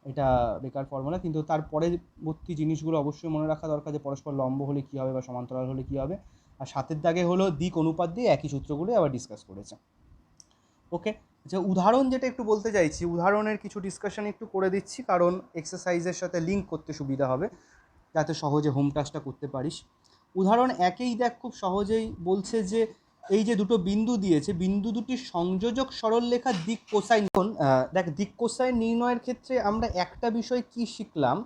এটা বেকার ফর্মুলা। কিন্তু তার পরবর্তী জিনিসগুলো অবশ্যই মনে রাখা দরকার, যে পরস্পর লম্ব হলে কী হবে বা সমান্তরাল হলে কী হবে। আর সাতের দাগে হলো দিক অনুপাত দিয়ে একই সূত্রগুলো আবার ডিসকাস করেছে। ওকে, যে উদাহরণ যেটা একটু বলতে চাইছি, উদাহরণের কিছু ডিসকাশন একটু করে দিচ্ছি, কারণ এক্সারসাইজের সাথে লিঙ্ক করতে সুবিধা হবে, যাতে সহজে হোম টাস্কটা করতে পারিস। উদাহরণ একেই দেখ, খুব সহজেই বলছে যে এই যে দুটো বিন্দু দিয়েছে, বিন্দু দুটির সংযোজক সরলরেখার দিক কোসাইন। দেখ, দিক কোসাইন নির্ণয়ের ক্ষেত্রে আমরা একটা বিষয় কি শিখলাম,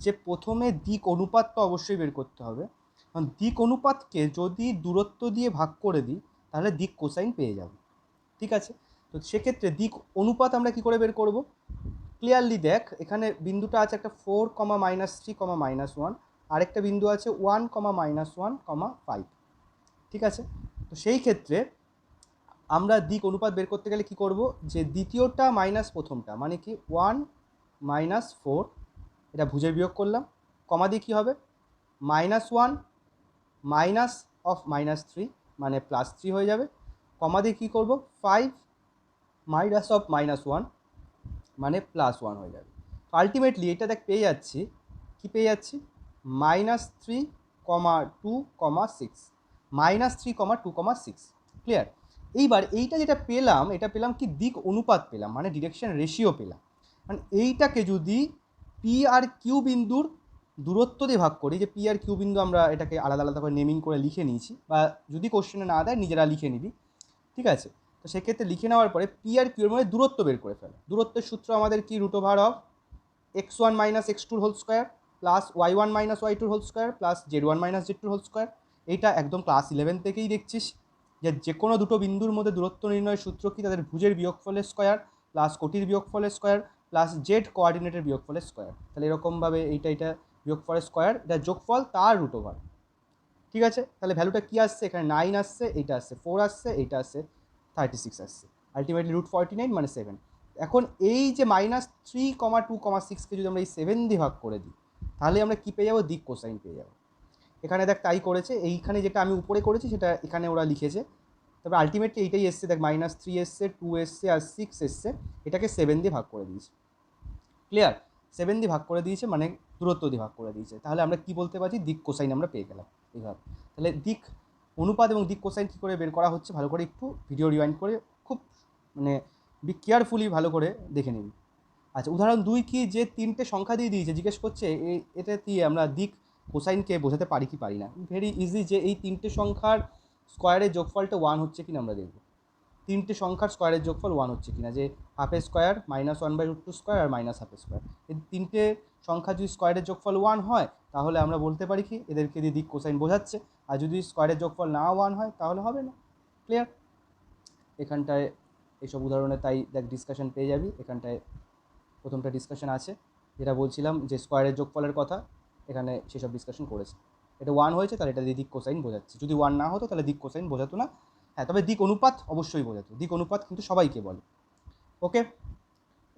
যে প্রথমে দিক অনুপাতটা অবশ্যই বের করতে হবে। কারণ দিক অনুপাতকে যদি দূরত্ব দিয়ে ভাগ করে দিই তাহলে দিক কোসাইন পেয়ে যাব, ঠিক আছে। তো সেক্ষেত্রে দিক অনুপাত আমরা কি করে বের করব, ক্লিয়ারলি দেখ, এখানে বিন্দুটা আছে একটা 4, -3, -1, আরেকটা বিন্দু আছে 1, -1, 5, ঠিক আছে। তো সেই ক্ষেত্রে আমরা দিক অনুপাত বের করতে গেলে কি করব, যে দ্বিতীয়টা মাইনাস প্রথমটা, মানে কি 1 - 4, এটা ভুজের বিয়োগ করলাম, কমা দিয়ে কী হবে, -1 মাইনাস অফ -3 মানে +3 হয়ে যাবে, কমা দিয়ে কী করব, 5 মাইনাস অফ -1 মানে +1 হয়ে যাবে। তো আলটিমেটলি এটা দেখ পেয়ে যাচ্ছি, কি পেয়ে যাচ্ছি, -3, 2, 6, -3, 2, 6। ক্লিয়ার? এইবার এইটা যেটা পেলাম, এটা পেলাম কি, দিক অনুপাত পেলাম, মানে ডিরেকশন রেশিও পেলাম। মানে এইটাকে যদি পি আর কিউ বিন্দুর দূরত্ব দিয়ে ভাগ করি, যে পি আর কিউ বিন্দু আমরা এটাকে আলাদা আলাদা করে নেমিং করে লিখে নিয়েছি, বা যদি কোশ্চেনে না দেয় নিজেরা লিখে নিবি, ঠিক আছে। তো সেক্ষেত্রে লিখে নেওয়ার পরে পি আর কিউ এর মধ্যে দূরত্ব বের করে ফেলে। দূরত্বের সূত্র আমাদের কি, root over of x1 - x2 whole square plus y1 - y2 whole square plus z1 - z2 whole square. এইটা একদম ক্লাস 11 থেকেই দেখছিস, যে কোনো দুটো বিন্দুর মধ্যে দূরত্ব নির্ণয়ের সূত্র কি, তাদের ভুজের বিয়োগফলের স্কোয়ার প্লাস কোটির বিয়োগফলের স্কোয়ার প্লাস জেড কোঅর্ডিনেটের বিয়োগফলের স্কোয়ার। তাহলে এরকমভাবে এইটা বিয়োগফলের স্কোয়ার, এটা যোগফল তার রুট ওভার, ঠিক আছে। তাহলে ভ্যালুটা কী আসছে, এখানে 9 আসছে, এইটা আসছে 4 আসছে, এইটা আসছে 36 আসছে, আলটিমেটলি √49 মানে 7। এখন এই যে -3, 2, 6কে যদি আমরা এই 7 দিয়ে ভাগ করে দিই তাহলে আমরা কী পেয়ে যাবো, দিক কোসাইন পেয়ে যাবো। এখানে দেখ তাই করেছে, এইখানে যেটা আমি উপরে করেছি সেটা এখানে ওরা লিখেছে। তবে আলটিমেটলি এইটাই এসছে, দেখ -3 এসছে, 2 এসছে আর 6 এসছে, এটাকে 7 দিয়ে ভাগ করে দিয়েছে। ক্লিয়ার? 7 দিয়ে ভাগ করে দিয়েছে মানে দূরত্ব দিয়ে ভাগ করে দিয়েছে। তাহলে আমরা কি বলতে পারছি, দিক কোসাইন আমরা পেয়ে গেলাম এইভাবে। তাহলে দিক অনুপাত এবং দিক কোসাইন কী করে বের করা হচ্ছে, ভালো করে একটু ভিডিও রিওয়াইন্ড করে খুব মানে কেয়ারফুলি ভালো করে দেখে নিবি। আচ্ছা, উদাহরণ 2 কি, যে 3টে সংখ্যা দিয়ে দিয়েছে, জিজ্ঞেস করছে এটা দিয়ে আমরা দিক কোসাইনকে বোঝাতে পারি কি পারি না। ভেরি ইজি, যে এই 3টে সংখ্যার স্কোয়ারের যোগফলটা 1 হচ্ছে কিনা আমরা দেখব। 3টে সংখ্যার স্কোয়ারের যোগফল 1 হচ্ছে কিনা, যে হাফের স্কোয়ার -1/√2 স্কোয়ার আর -হাফের স্কোয়ার, এই 3টে সংখ্যা যদি স্কোয়ারের যোগফল 1 হয় তাহলে আমরা বলতে পারি কি, এদেরকে দিয়ে দিক কোসাইন বোঝাচ্ছে। আর যদি স্কোয়ারের যোগফল না 1 হয় তাহলে হবে না। ক্লিয়ার? এখানটায় এইসব উদাহরণে তাই দেখ ডিসকাশন পেয়ে যাবি। এখানটায় প্রথমটা ডিসকাশন আছে, যেটা বলছিলাম যে স্কোয়ারের যোগফলের কথা, এখানে সেসব ডিসকাশন করেছে। এটা 1 হয়েছে তাহলে এটা দিয়ে দিক কোসাইন বোঝাচ্ছি। যদি 1 না হতো তাহলে দিক কোসাইন বোঝাতো না। হ্যাঁ, তবে দিক অনুপাত অবশ্যই বোঝাতো। দিক অনুপাত কিন্তু সবাইকে বলে। ওকে,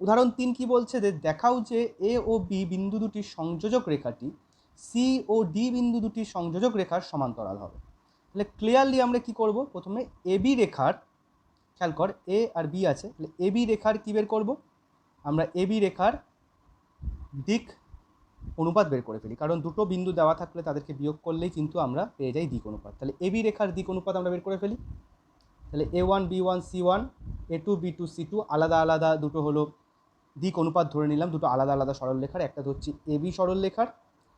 উদাহরণ 3 কি বলছে, যে দেখাও যে এ ও বি বিন্দু দুটির সংযোজক রেখাটি সি ও ডি বিন্দু দুটির সংযোজক রেখার সমান্তরাল হবে। তাহলে ক্লিয়ারলি আমরা কি করব, প্রথমে এ বি রেখার, খেয়াল কর এ আর বি আছে, তাহলে এ বি রেখার কী বের করব আমরা, এ বি রেখার দিক অনুপাত বের করে ফেলি, কারণ দুটো বিন্দু দেওয়া থাকলে তাদেরকে বিয়োগ করলেই কিন্তু আমরা পেয়ে যাই দিক অনুপাত। তাহলে এ বি রেখার দিক অনুপাত আমরা বের করে ফেলি। তাহলে A1 B1 C1 A2 B2 C2 আলাদা আলাদা দুটো হলো দিক অনুপাত ধরে নিলাম, দুটো আলাদা আলাদা সরলরেখার, একটা হচ্ছে AB সরলরেখার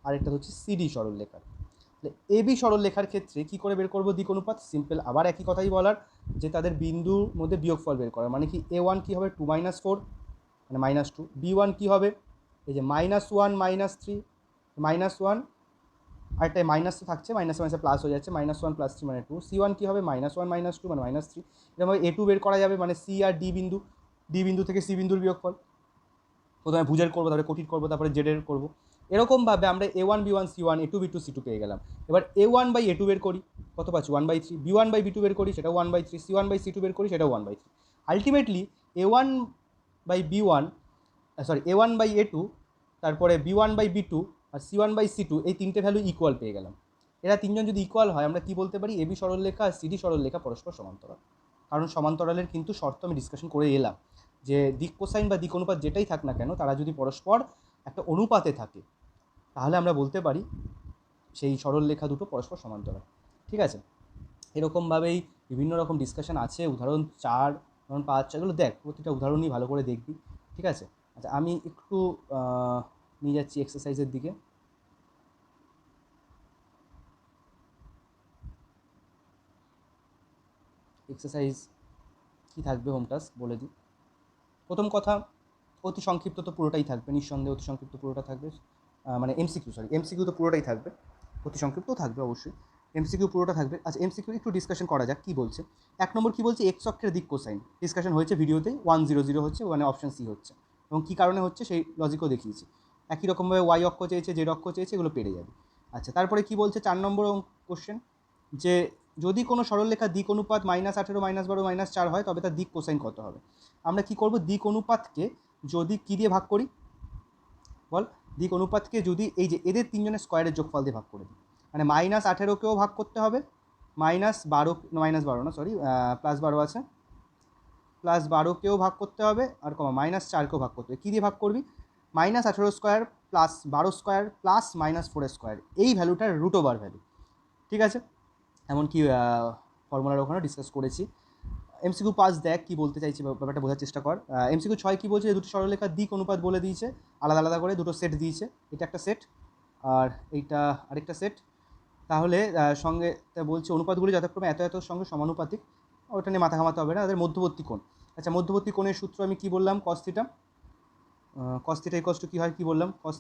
আর একটা হচ্ছে CD সরলরেখার। তাহলে AB সরলরেখার ক্ষেত্রে কি করে বের করব দিক অনুপাত, সিম্পল, আবার একই কথাই বলার, যে তাদের বিন্দুর মধ্যে বিয়োগফল বের করা, মানে কি A1 কি হবে 2 - 4 মানে -2, B1 কি হবে এই যে -1 -3 -1, আরেকটা মাইনাস তো থাকছে, মাইনাস মাইনাসে প্লাস হয়ে যাচ্ছে, -1 + 3 মানে 2, C1 কী হবে -1 - 2 মানে -3, এরকমভাবে A2 বের করা যাবে, মানে সি আর ডি বিন্দু থেকে সি বিন্দুর বিয়োগফল, প্রথমে ভুজের করবো, তারপরে কোটির করবো, তারপরে জেডের করবো। এরকমভাবে আমরা A1 B1 C1 A2 B2 C2 পেয়ে গেলাম। এবার A1/A2 বের করি, কত পাচ্ছি 1/3, B1/B2 বের করি সেটা 1/3, C1/C2 বের করি সেটাও 1/3। আলটিমেটলি A1/B1 A1/A2, তারপরে B1/B2 আর C1/C2 এই তিনটে ভ্যালু ইকুয়াল পেয়ে গেলাম। এরা তিনজন যদি ইকুয়াল হয় আমরা কি বলতে পারি, এবি সরলরেখা আর সিডি সরলরেখা পরস্পর সমান্তরাল। কারণ সমান্তরালের কিন্তু শর্ত আমি ডিসকাশন করে এলাম, যে দিক কোসাইন বা দিক অনুপাত যেটাই থাক না কেন, তারা যদি পরস্পর একটা অনুপাতে থাকে তাহলে আমরা বলতে পারি সেই সরলরেখা দুটো পরস্পর সমান্তরাল। ঠিক আছে, এরকমভাবেই বিভিন্ন রকম ডিসকাশন আছে, উদাহরণ 4 উদাহরণ 5 এগুলো দেখ, প্রতিটা উদাহরণই ভালো করে দেখবি। ঠিক আছে, আচ্ছা আমি একটু নিয়ে যাচ্ছি এক্সারসাইজের দিকে। এক্সারসাইজ কী থাকবে, হোম টাস্ক বলে দিই। প্রথম কথা, অতি সংক্ষিপ্ত তো পুরোটাই থাকবে, নিঃসন্দেহে অতি সংক্ষিপ্ত পুরোটা থাকবে, মানে এমসিকিউ তো পুরোটাই থাকবে, অতি সংক্ষিপ্তও থাকবে অবশ্যই, এমসিকিউ পুরোটা থাকবে। আচ্ছা এমসিকিউ একটু ডিসকাশন করা যাক, কী বলছে। 1 নম্বর কী বলছে, এক্স অক্ষের দিক কোসাইন, ডিসকাশন হয়েছে ভিডিওতেই, 100 হচ্ছে, মানে অপশান সি হচ্ছে, এবং কী কারণে হচ্ছে সেই লজিকও দেখিয়েছি। একই রকমভাবে ওয়াই অক্ষ চেয়েছে, জেড অক্ষ চেয়েছে, এগুলো পেরে যাবে। আচ্ছা তারপরে কী বলছে 4 নম্বর কোশ্চেন, যে যদি কোনো সরলরেখার দিক অনুপাত -18 -12 -4 হয় তবে তার দিক কোসাইন কত হবে। আমরা কি করব, দিক অনুপাতকে যদি কী দিয়ে ভাগ করি বল, দিক অনুপাতকে যদি এই যে এদের তিনজনের স্কোয়ারের যোগফল দিয়ে ভাগ করে দিই, মানে -18কেও ভাগ করতে হবে, -12 না সরি +12 আছে, +12কেও ভাগ করতে হবে, আর -4কেও ভাগ করতে হবে। কী দিয়ে ভাগ করবি, -18 স্কোয়ার +12 স্কোয়ার +-4 স্কোয়ার, এই ভ্যালুটার √ওভার ভ্যালু। ঠিক আছে, এমনকি ফর্মুলার ওখানে ডিসকাস করেছি। এমসিকিউ 5 দেখ কী বলতে চাইছি, ব্যাপারটা বোঝার চেষ্টা কর। এমসিকিউ 6 কী বলছে, দুটো সরলরেখার দিক অনুপাত বলে দিয়েছে, আলাদা আলাদা করে দুটো সেট দিয়েছে, এটা একটা সেট আর এইটা আরেকটা সেট। তাহলে সঙ্গে বলছে অনুপাতগুলি যথাক্রমে এত এত সঙ্গে সমানুপাতিক, ওটা নিয়ে মাথা ঘামাতে হবে না, তাদের মধ্যবর্তী কোণ। আচ্ছা মধ্যবর্তী কোণের সূত্র আমি কী বললাম, cos θ কী হয়, কী বললাম, cos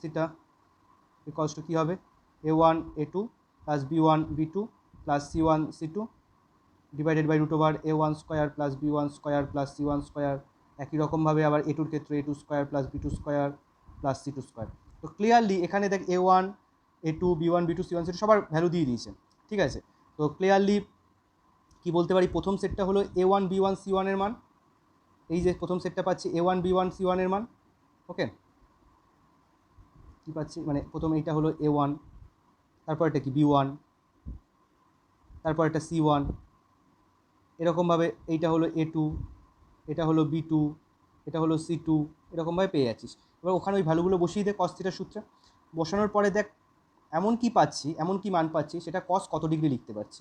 θ কী হবে, A1 A2 + B1 B2 + C1 C2 divided by √ওভার A1 square + B1 square + C1 square. একই রকমভাবে আবার A2-র ক্ষেত্রে A2 square + B2 square + C2 square. তো ক্লিয়ারলি এখানে দেখ A1 A2 B1 B2 C1 C2 সবার ভ্যালু দিয়ে দিয়েছে। ঠিক আছে, তো ক্লিয়ারলি কি বলতে পারি, প্রথম সেটটা হলো A1 B1 C1 এর মান, এই যে প্রথম সেটটা পাচ্ছি A1 B1 C1 এর মান। ওকে, কী পাচ্ছি, মানে প্রথম এইটা হলো A1, তারপর এটা কি B1, তারপর একটা C1, এরকমভাবে এইটা হলো A2, এটা হলো B2, এটা হলো C2, এরকমভাবে পেয়ে যাচ্ছিস। এবার ওখানে ওই ভ্যালুগুলো বসিয়ে দে cos θ সূত্রে, বসানোর পরে দেখ এমন কি পাচ্ছি, এমন কি মান পাচ্ছি, সেটা cos কত ডিগ্রি লিখতে পারছি,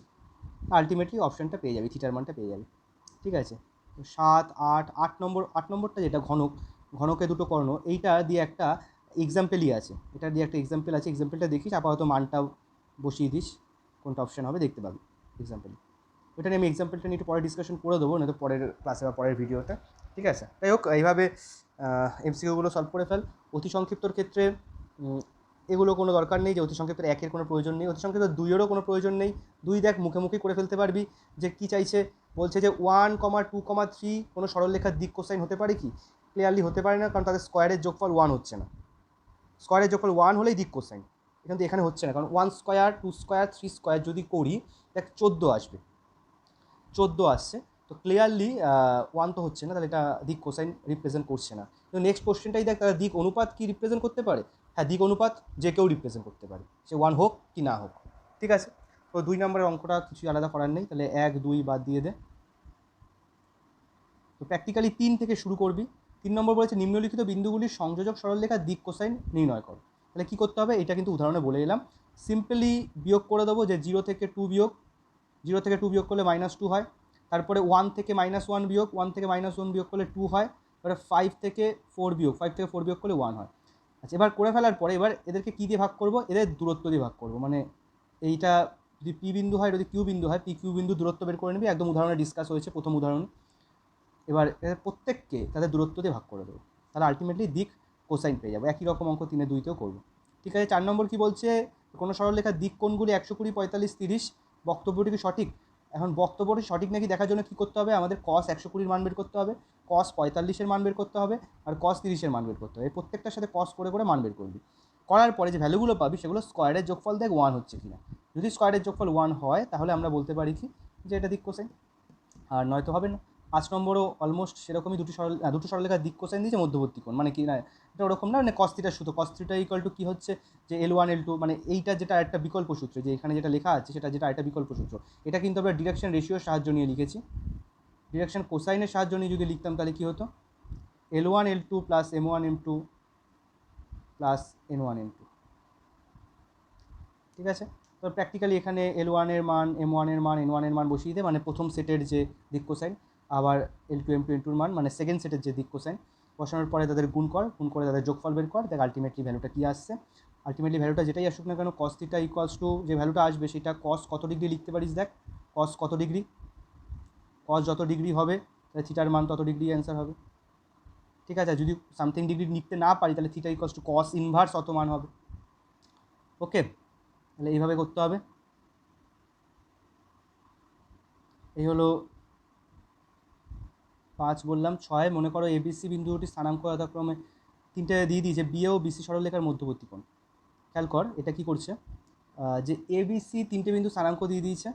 আলটিমেটলি অপশানটা পেয়ে যাবি, থিটার মানটা পেয়ে যাবি। ঠিক আছে, 7 8 নম্বরটা যেটা ঘনকে দুটো কর্ণ, এইটা দিয়ে একটা এক্সাম্পলই আছে, এটা দিয়ে একটা এক্সাম্পল আছে, এক্সাম্পলটা দেখিস, আপাতত মানটাও বসিয়ে দিস, কোনটা অপশান হবে দেখতে পাবি এক্সাম্পল। ওইটা নিয়ে আমি এক্সাম্পলটা নিয়ে একটু পরে ডিসকাশন করে দেবো, নয়তো পরের ক্লাসে বা পরের ভিডিওতে। ঠিক আছে, যাই হোক এইভাবে এমসিকিউগুলো সলভ করে ফেল। অতি সংক্ষিপ্তর ক্ষেত্রে এগুলো কোনো দরকার নেই, যে অতি সংক্ষিপ্ত 1-এর কোনো প্রয়োজন নেই, অতি সংক্ষিপ্ত 2-এরও কোনো প্রয়োজন নেই। 2 দেখ মুখে করে ফেলতে পারবি, যে কী চাইছে, বলছে যে 1, 2, 3 কোনো সরলরেখার দিক কোসাইন হতে পারে কি, ক্লিয়ারলি হতে পারে না, কারণ তাদের স্কোয়ারের যোগফল 1 হচ্ছে না, স্কোয়ারের যোগফল 1 হলেই দিক কোসাইন, কিন্তু এখানে হচ্ছে না, কারণ 1 স্কোয়ার 2 স্কোয়ার 3 স্কোয়ার যদি করি দেখ 14 আসবে, 14 আসছে। তো ক্লিয়ারলি 1 তো হচ্ছে না, তাহলে এটা দিক কোসাইন রিপ্রেজেন্ট করছে না। তো নেক্সট কোশ্চেনটাই দেখ, তাহলে দিক অনুপাত কি রিপ্রেজেন্ট করতে পারে? হ্যাঁ, দিক অনুপাত যে কেউ রিপ্রেজেন্ট করতে পারে, সে 1 হোক কি না হোক। ঠিক আছে, তো 2 নম্বরের অঙ্কটা কিছু আলাদা করার নেই, তাহলে 1 2 বাদ দিয়ে দে। তো প্র্যাকটিক্যালি 3 থেকে শুরু করবি। 3 নম্বর বলেছে নিম্নলিখিত বিন্দুগুলির সংযোজক সরলরেখার দিক কোসাইন নির্ণয় কর। তাহলে কী করতে হবে, এটা কিন্তু উদাহরণে বলে এলাম। সিম্পলি বিয়োগ করে দেবো, যে 0 থেকে 2 বিয়োগ, 0 থেকে 2 বিয়োগ করলে -2 হয়। তারপরে 1 থেকে -1 বিয়োগ, 1 থেকে -1 বিয়োগ করলে 2 হয়। এবারে 5 থেকে 4 বিয়োগ, 5 থেকে 4 বিয়োগ করলে 1 হয়। আচ্ছা, এবার করে ফেলার পরে এবার এদেরকে কী দিয়ে ভাগ করব? এদের দূরত্ব দিয়ে ভাগ করব। মানে এইটা যদি পি বিন্দু হয়, যদি কিউ বিন্দু হয়, পি কিউ বিন্দু দূরত্ব বের করে নিবি, একদম উদাহরণে ডিসকাস হয়েছে প্রথম উদাহরণ। এবার এদের প্রত্যেককে তাদের দূরত্ব দিয়ে ভাগ করে দেবো, তাহলে আলটিমেটলি দিক কোসাইন পেয়ে যাবো। একই রকম অঙ্ক 3 2 করবো। ঠিক আছে, 4 নম্বর কী বলছে, কোনো সরলরেখার দিক কোণগুলি 120 45 30। বক্তব্যটি কি সঠিক? এখন বক্তব্যটি সঠিক নাকি দেখার জন্য কী করতে হবে, আমাদের cos 120 মান বের করতে হবে, cos 45 মান বের করতে হবে, আর cos 30 মান বের করতে হবে। এই প্রত্যেকটার সাথে cos করে করে মান বের করবি। করার পরে যে ভ্যালুগুলো পাবি সেগুলো স্কোয়ারের যোগফল দেখ 1 হচ্ছে কিনা। যদি স্কোয়ারের যোগফল 1 হয় তাহলে আমরা বলতে পারি কি যে এটা দিক কোসাইন, আর নয়তো হবে না। 5 নম্বরও অলমোস্ট সেরকমই, দুটো সরলরেখার দিক কোসাইন দিয়েছে মধ্যবর্তী কোণ, মানে কি না এটা ওরকম না, মানে cos থিটার সূত্র, cos থিটা ইকুয়াল টু কী হচ্ছে যে L1 L2, মানে এইটা যেটা একটা বিকল্প সূত্র, যে এখানে যেটা লেখা আছে সেটা যেটা একটা বিকল্প সূত্র, এটা কিন্তু আমরা ডিরেকশন রেশিওর সাহায্য নিয়ে লিখেছি। ডিরেকশন কোসাইনের সাহায্য নিয়ে যদি লিখতাম তাহলে কী হতো, L1 L2 plus M1 M2 plus N1 N2। ঠিক আছে, তো প্র্যাকটিক্যালি এখানে L1 এর মান, M1 এর মান, N1 এর মান বসিয়ে দে, মানে প্রথম সেটের যে দিক কোসাইন, আবার L2 M2 N2 মান মানে সেকেন্ড সেটের যে দিক কোসাইন, বসানোর পরে তাদের গুণ করে তাদের যোগফল বের কর, দেখ আলটিমেটলি ভ্যালুটা কী আসছে। আলটিমেটলি ভ্যালুটা যেটাই আসুক না কেন, cos থিটা ইকুয়ালস টু যে ভ্যালুটা আসবে সেটা cos কত ডিগ্রি লিখতে পারিস, দেখ cos কত ডিগ্রি, cos যত ডিগ্রি হবে তাহলে থিটার মান তত ডিগ্রি অ্যান্সার হবে। ঠিক আছে, যদি সামথিং ডিগ্রি লিখতে না পারি তাহলে theta equals to cos inverse অত মান হবে। ওকে, তাহলে এইভাবে করতে হবে। এই হলো 5 বললাম। 6 মনে করো এবিসি বিন্দু দুটি স্থানাঙ্ক যথাক্রমে 3টে দিয়ে দিয়েছে বিএ ও বিসি সরলরেখার মধ্যবর্তী কোণ। খেয়াল কর এটা কি করছে, যে এবিসি 3টে বিন্দু স্থানাঙ্ক দিয়ে দিয়েছে,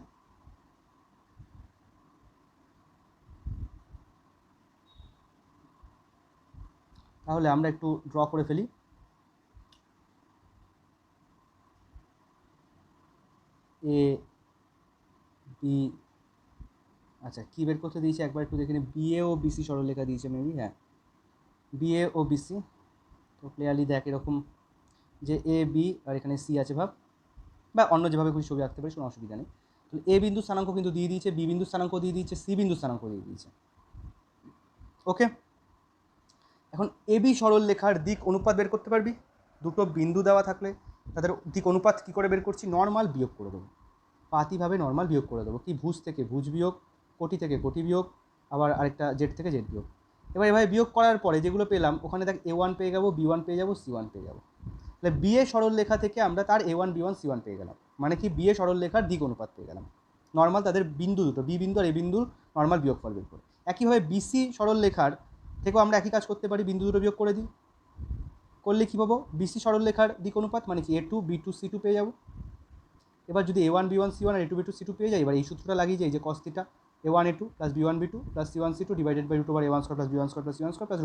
তাহলে আমরা একটু ড্র করে ফেলি। এ বি, আচ্ছা কী বের করতে দিয়েছে একবার একটু দেখে নিই, বিএ ও বিসি সরলরেখা দিয়েছে মেবি, হ্যাঁ বিএ ও বিসি। তো ক্লিয়ারলি দেখ এরকম যে এ বি আর এখানে সি আছে ভাব, বা অন্য যেভাবে খুশি ছবি আঁকতে পারিস, কোনো অসুবিধা নেই। তো এ বিন্দু স্থানাঙ্ক কিন্তু দিয়ে দিয়েছে, বি বিন্দু স্থানাঙ্ক দিয়ে দিয়েছে, সি বিন্দু স্থানাঙ্ক দিয়ে দিয়েছে। ওকে, এখন এবি সরলরেখার দিক অনুপাত বের করতে পারবি। দুটো বিন্দু দেওয়া থাকলে তাদের দিক অনুপাত কী করে বের করছি, নর্মাল বিয়োগ করে দেবো, পাতিভাবে নর্মাল বিয়োগ করে দেবো। কি ভুজ থেকে ভুজ বিয়োগ, কোটি থেকে কোটি বিয়োগ, আবার আরেকটা জেড থেকে জেড বিয়োগ। এবার এভাবে বিয়োগ করার পরে যেগুলো পেলাম ওখানে দেখ A1 পেয়ে যাবো, B1 পেয়ে যাবো, C1 পেয়ে যাবো। তাহলে বিএ সরলরেখা থেকে আমরা তার A1 B1 C1 পেয়ে গেলাম, মানে কি বিএ সরলরেখার দিক অনুপাত পেয়ে গেলাম নর্মাল তাদের বিন্দু দুটো, বি বিন্দু আর এ বিন্দুর নর্মাল বিয়োগফল বের করে। একইভাবে বিসি সরলরেখার থেকেও আমরা একই কাজ করতে পারি, বিন্দু দুটো বিয়োগ করে দিই, করলে কী পাবো, বিসি সরলরেখার দিক অনুপাত মানে কি A2 B2 C2 পেয়ে যাবো। এবার যদি A1 B1 C1 আর A2 B2 C2 পেয়ে যাই, এবার এই সূত্রটা লাগিয়ে যাই যে cos theta A1 A2 plus B1 B2 plus C1 C2 divided by √ A1 square plus B1 square plus C1 square plus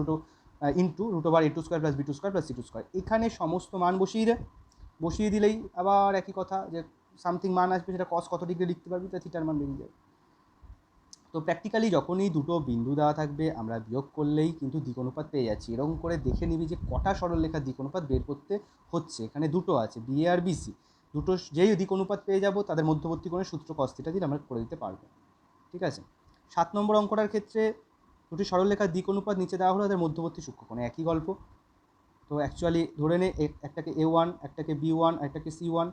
into √ A2 square plus B2 square plus C2 square. এখানে সমস্ত মান বসিয়ে দিলেই আবার একই কথা, যে সামথিং মান আসবে সেটা cos কত ডিগ্রি লিখতে পারবি, তাই থিটার মান বেরিয়ে যাবে। তো প্র্যাকটিক্যালি যখনই দুটো বিন্দু দেওয়া থাকবে আমরা বিয়োগ করলেই কিন্তু দিক অনুপাত পেয়ে যাচ্ছি। এরকম করে দেখে নিবি যে কটা সরলরেখার দিক অনুপাত বের করতে হচ্ছে। এখানে দুটো আছে বিএ আর বিসি, দুটো যেই দিক অনুপাত পেয়ে যাব তাদের মধ্যবর্তী কোণের সূত্র cos থিটা দিয়ে আমরা করে দিতে পারবো। ঠিক আছে, 7 নম্বর অঙ্কটার ক্ষেত্রে দুটি সরলরেখার দিক অনুপাত নিচে দেওয়া হলো তাদের মধ্যবর্তী সূক্ষ্মকোণ, একই গল্প। তো অ্যাকচুয়ালি ধরে নে একটাকে A1, একটাকে B1, একটাকে C1,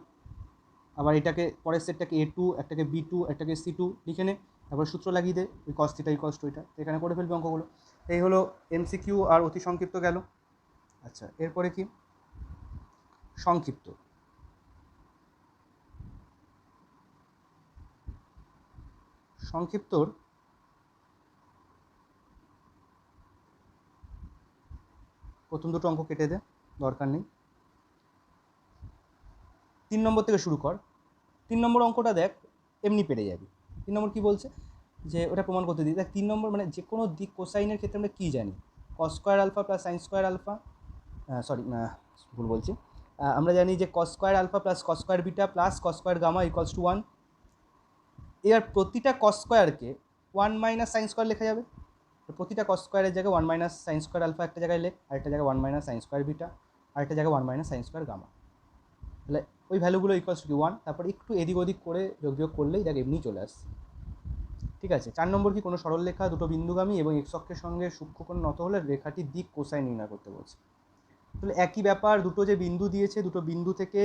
আবার এটাকে পরের সেটটাকে A2, একটাকে B2, একটাকে C2 লিখে নে, তারপর সূত্র লাগিয়ে দে ওই cos থিটা ইকুয়ালস টু এটা, এখানে করে ফেলবে অঙ্কগুলো। এই হলো এমসিকিউ আর অতি সংক্ষিপ্ত গেল। আচ্ছা এরপরে কি সংক্ষিপ্ত, সংক্ষিপ্তর প্রথম দুটো অঙ্ক কেটে দে, দরকার নেই। 3 নম্বর থেকে শুরু কর। 3 নম্বর অঙ্কটা দেখ, এমনি পেরে যাবি। 3 নম্বর কী বলছে, যে ওটা প্রমাণ করতে দিই। দেখ 3 নম্বর মানে যে কোনো দিক কোসাইনের ক্ষেত্রে আমরা কী জানি, cos square alpha plus sine square alpha, ভুল বলছি, আমরা জানি যে cos square alpha plus cos square beta plus cos square gamma equals to 1। এবার প্রতিটা কস স্কোয়ারকে 1 মাইনাস সাইন স্কোয়ার লেখা যাবে। তো প্রতিটা কস স্কোয়ারের জায়গায় 1 মাইনাস সাইন স্কোয়ার আলফা একটা জায়গায় লেখ, আরেকটা জায়গায় 1 মাইনাস সাইন স্কোয়ার বিটা, আরেকটা জায়গায় 1 মাইনাস সাইন স্কোয়ার গামা। তাহলে ওই ভ্যালুগুলো ইকুয়ালস টু 1, তারপর একটু এদিক ওদিক করে যোগ করলেই দেখ এমনি চলে আসছে। ঠিক আছে। 4 নম্বর কি, কোনো সরলরেখা দুটো বিন্দুগামী এবং এক্স অক্ষের সঙ্গে সূক্ষ্মকোণ নত হলে রেখাটির দিক কোসাইন নির্ণয় করতে বলছে। তাহলে একই ব্যাপার, দুটো যে বিন্দু দিয়েছে, দুটো বিন্দু থেকে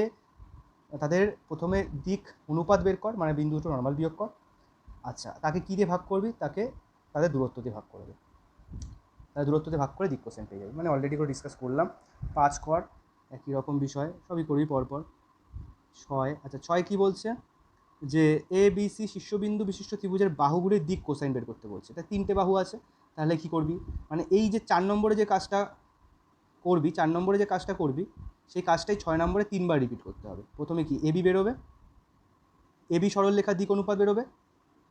তাদের প্রথমে দিক অনুপাত বের কর, মানে বিন্দু দুটো নর্মাল বিয়োগ কর। আচ্ছা, তাকে কী দিয়ে ভাগ করবি, তাকে তাদের দূরত্ব দিয়ে ভাগ করবে। তাদের দূরত্ব দিয়ে ভাগ করে দিক কোসাইন পেয়ে যাবে। মানে অলরেডি করে ডিসকাস করলাম। 5 কর, একই রকম বিষয়, সবই করবি পরপর। 6, আচ্ছা 6 কী বলছে, যে এ বি সি শীর্ষবিন্দু বিশিষ্ট ত্রিভুজের বাহুগুলির দিক কোসাইন বের করতে বলছে। এটা 3টে বাহু আছে, তাহলে কী করবি, মানে এই যে 4 নম্বরে যে কাজটা করবি, 4 নম্বরে যে কাজটা করবি সেই কাজটাই 6 নম্বরে 3বার রিপিট করতে হবে। প্রথমে কি এবি বেরোবে, এবি সরলরেখার দিক অনুপাত বেরোবে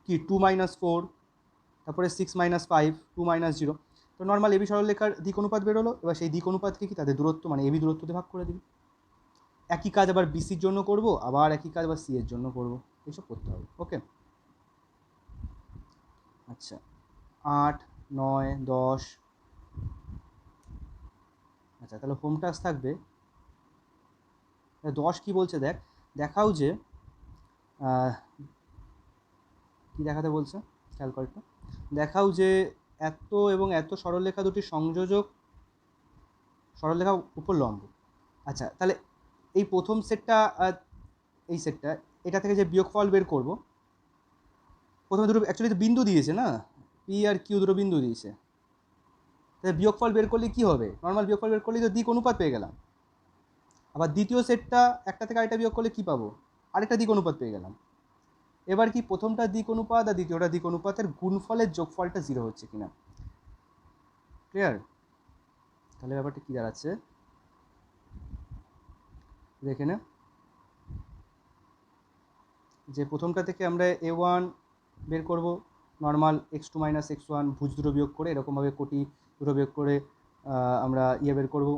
কি 2 - 4, তারপরে 6 - 5, 2 - 0। তো নর্মাল এবি সরলরেখার দিক অনুপাত বেরোলো। এবার সেই দিক অনুপাতকে কি তাদের দূরত্ব মানে এবি দূরত্বতে ভাগ করে দিবি। একই কাজ আবার বিসির জন্য করব, আবার একই কাজ আবার সি এর জন্য করব, এইসব করতে হবে। ওকে, আচ্ছা 8, 9, 10। আচ্ছা, তাহলে হোম টাস্ক থাকবে 10। কী বলছে দেখ, দেখাও যে কী দেখাতে বলছে, খেয়াল কর একটু। দেখাও যে এত এবং এত সরলরেখা দুটি সংযোজক সরলরেখা উপর লম্ব। আচ্ছা, তাহলে এই প্রথম সেটটা, এই সেটটা, এটা থেকে যে বিয়োগফল বের করব, প্রথমে দুটো অ্যাকচুয়ালি তো বিন্দু দিয়েছে না, পি আর কিউ দুটো বিন্দু দিয়েছে। তাহলে বিয়োগফল বের করলে কী হবে, নর্মাল বিয়োগফল বের করলেই তো দিক অনুপাত পেয়ে গেলাম। আবার দ্বিতীয় সেটটা একটা থেকে আরেকটা বিয়োগ করলে কী পাবো, আরেকটা দিক অনুপাত পেয়ে গেলাম। এবার কি প্রথমটা দিক অনুপাত আর দ্বিতীয়টা দিক অনুপাতের গুণফলের যোগফলটা 0 হচ্ছে কিনা, ক্লিয়ার? তাহলে ব্যাপারটা কী দাঁড়াচ্ছে দেখে নে, যে প্রথমটা থেকে আমরা a1 বের করব, নর্মাল x2 - x1 ভুজ দুটো বিয়োগ করে, এরকমভাবে কোটি দুটো বিয়োগ করে আমরা বের করব,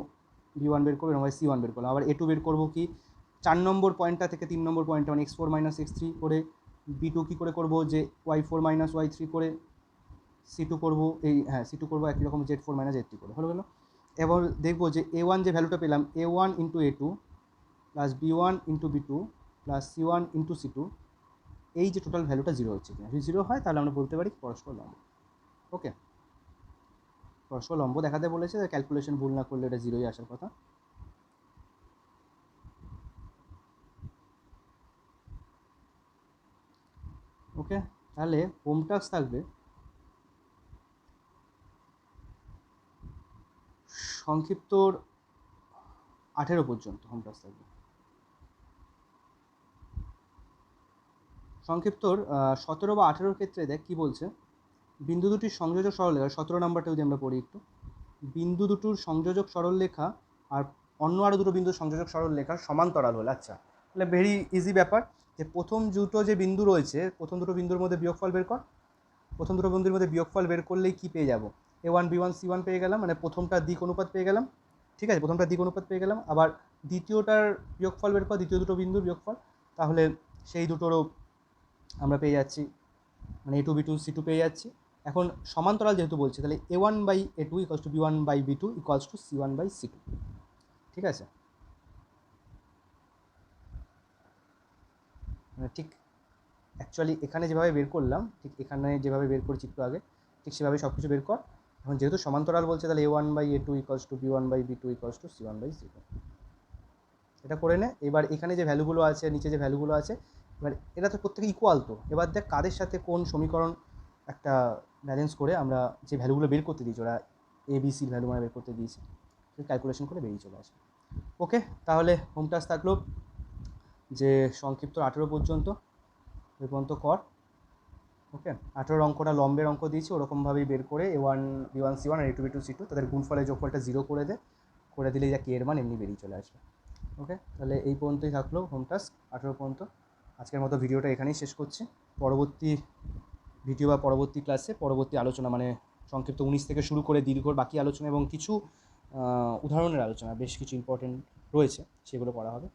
b1 বের করবো, এরকমভাবে c1 বের করলাম। আবার a2 বের করবো কি 4 নম্বর পয়েন্টটা থেকে 3 নম্বর পয়েন্টটা, মানে x4 - x3 করে, b2 কী করে করবো, যে y4 - y3 করে, c2 করবো, c2 করবো একই রকম z4 - z3 করে, হলো গেলো। এবার দেখবো যে a1 যে ভ্যালুটা পেলাম, a1 × a2 plus b1 × b2 plus c1 × c2, এই যে টোটাল ভ্যালুটা 0 হচ্ছে কিনা। যদি 0 হয় তাহলে আমরা বলতে পারি পরস্পর লম্ব। ওকে, পরস্পর লম্ব দেখাতে বলেছে, ক্যালকুলেশন ভুল না করলে এটা 0ই আসার কথা। ওকে, তাহলে হোম টাস্ক থাকবে সংক্ষিপ্তর 18 পর্যন্ত। হোম টাস্ক থাকবে সংক্ষিপ্তর 17 বা 18-র ক্ষেত্রে দেখ কী বলছে, বিন্দু দুটির সংযোজক সরলরেখা, 17 নাম্বারটা যদি আমরা পড়ি একটু, বিন্দু দুটোর সংযোজক সরলরেখা আর অন্য আরও দুটো বিন্দুর সংযোজক সরলরেখা সমান্তরাল হলে, আচ্ছা তাহলে ভেরি ইজি ব্যাপার, যে প্রথম দুটো যে বিন্দু রয়েছে, প্রথম দুটো বিন্দুর মধ্যে বিয়োগফল বের কর। প্রথম দুটো বিন্দুর মধ্যে বিয়োগফল বের করলেই কী পেয়ে যাব, a1 b1 c1 পেয়ে গেলাম, মানে প্রথমটা দিক অনুপাত পেয়ে গেলাম। ঠিক আছে, প্রথমটা দিক অনুপাত পেয়ে গেলাম। আবার দ্বিতীয়টার বিয়োগফল বের কর, দ্বিতীয় দুটো বিন্দুর বিয়োগফল, তাহলে সেই দুটোরও আমরা পেয়ে যাচ্ছি, মানে a2 b2 c2 পেয়ে যাচ্ছি। এখন সমান্তরাল যেহেতু বলছে, তাহলে a1/a2 = b1/b2 = c1/c2। ঠিক আছে, মানে ঠিক অ্যাকচুয়ালি এখানে যেভাবে বের করলাম, ঠিক এখানে যেভাবে বের করেছি একটু আগে, ঠিক সেভাবে সব কিছু বের কর। এখন যেহেতু সমান্তরাল বলছে, তাহলে a1/a2 = b1/b2 = c1/c2, এটা করে নে। এবার এখানে যে ভ্যালুগুলো আছে, নিচে যে ভ্যালুগুলো আছে, এবার এটা তো প্রত্যেকে ইকুয়াল। তো এবার দেখ কাদের সাথে কোন সমীকরণ একটা ব্যালেন্স করে আমরা যে ভ্যালুগুলো বের করতে দিয়েছি, ওরা এ বি সির ভ্যালু মানে বের করতে দিয়েছি, ক্যালকুলেশন করে বেরিয়ে চলে আসে। ওকে, তাহলে হোম টাস্ক থাকলো যে সংক্ষিপ্ত 18 পর্যন্ত ওই পর্যন্ত কর। ওকে, 18 অঙ্কটা লম্বের অঙ্ক দিয়েছি, ওরকমভাবেই বের করে a1 b1 c1 আর a2 b2 c2 তাদের গুণফলের যোগফলটা 0 করে দিলেই যা কে এর মান এমনি বেরিয়ে চলে আসবে। ওকে, তাহলে এই পর্যন্তই থাকলো হোম টাস্ক 18 পর্যন্ত। আজকের মতো ভিডিওটা এখানেই শেষ করছি। পরবর্তী ভিডিও বা পরবর্তী ক্লাসে পরবর্তী আলোচনা, মানে সংক্ষিপ্ত 19 থেকে শুরু করে দীর্ঘ বাকি আলোচনা এবং কিছু উদাহরণের আলোচনা, বেশ কিছু ইম্পর্টেন্ট রয়েছে, সেগুলো করা হবে।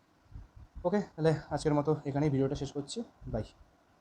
ওকে, তাহলে আজকের মতো এখানেই ভিডিওটা শেষ করছি। বাই।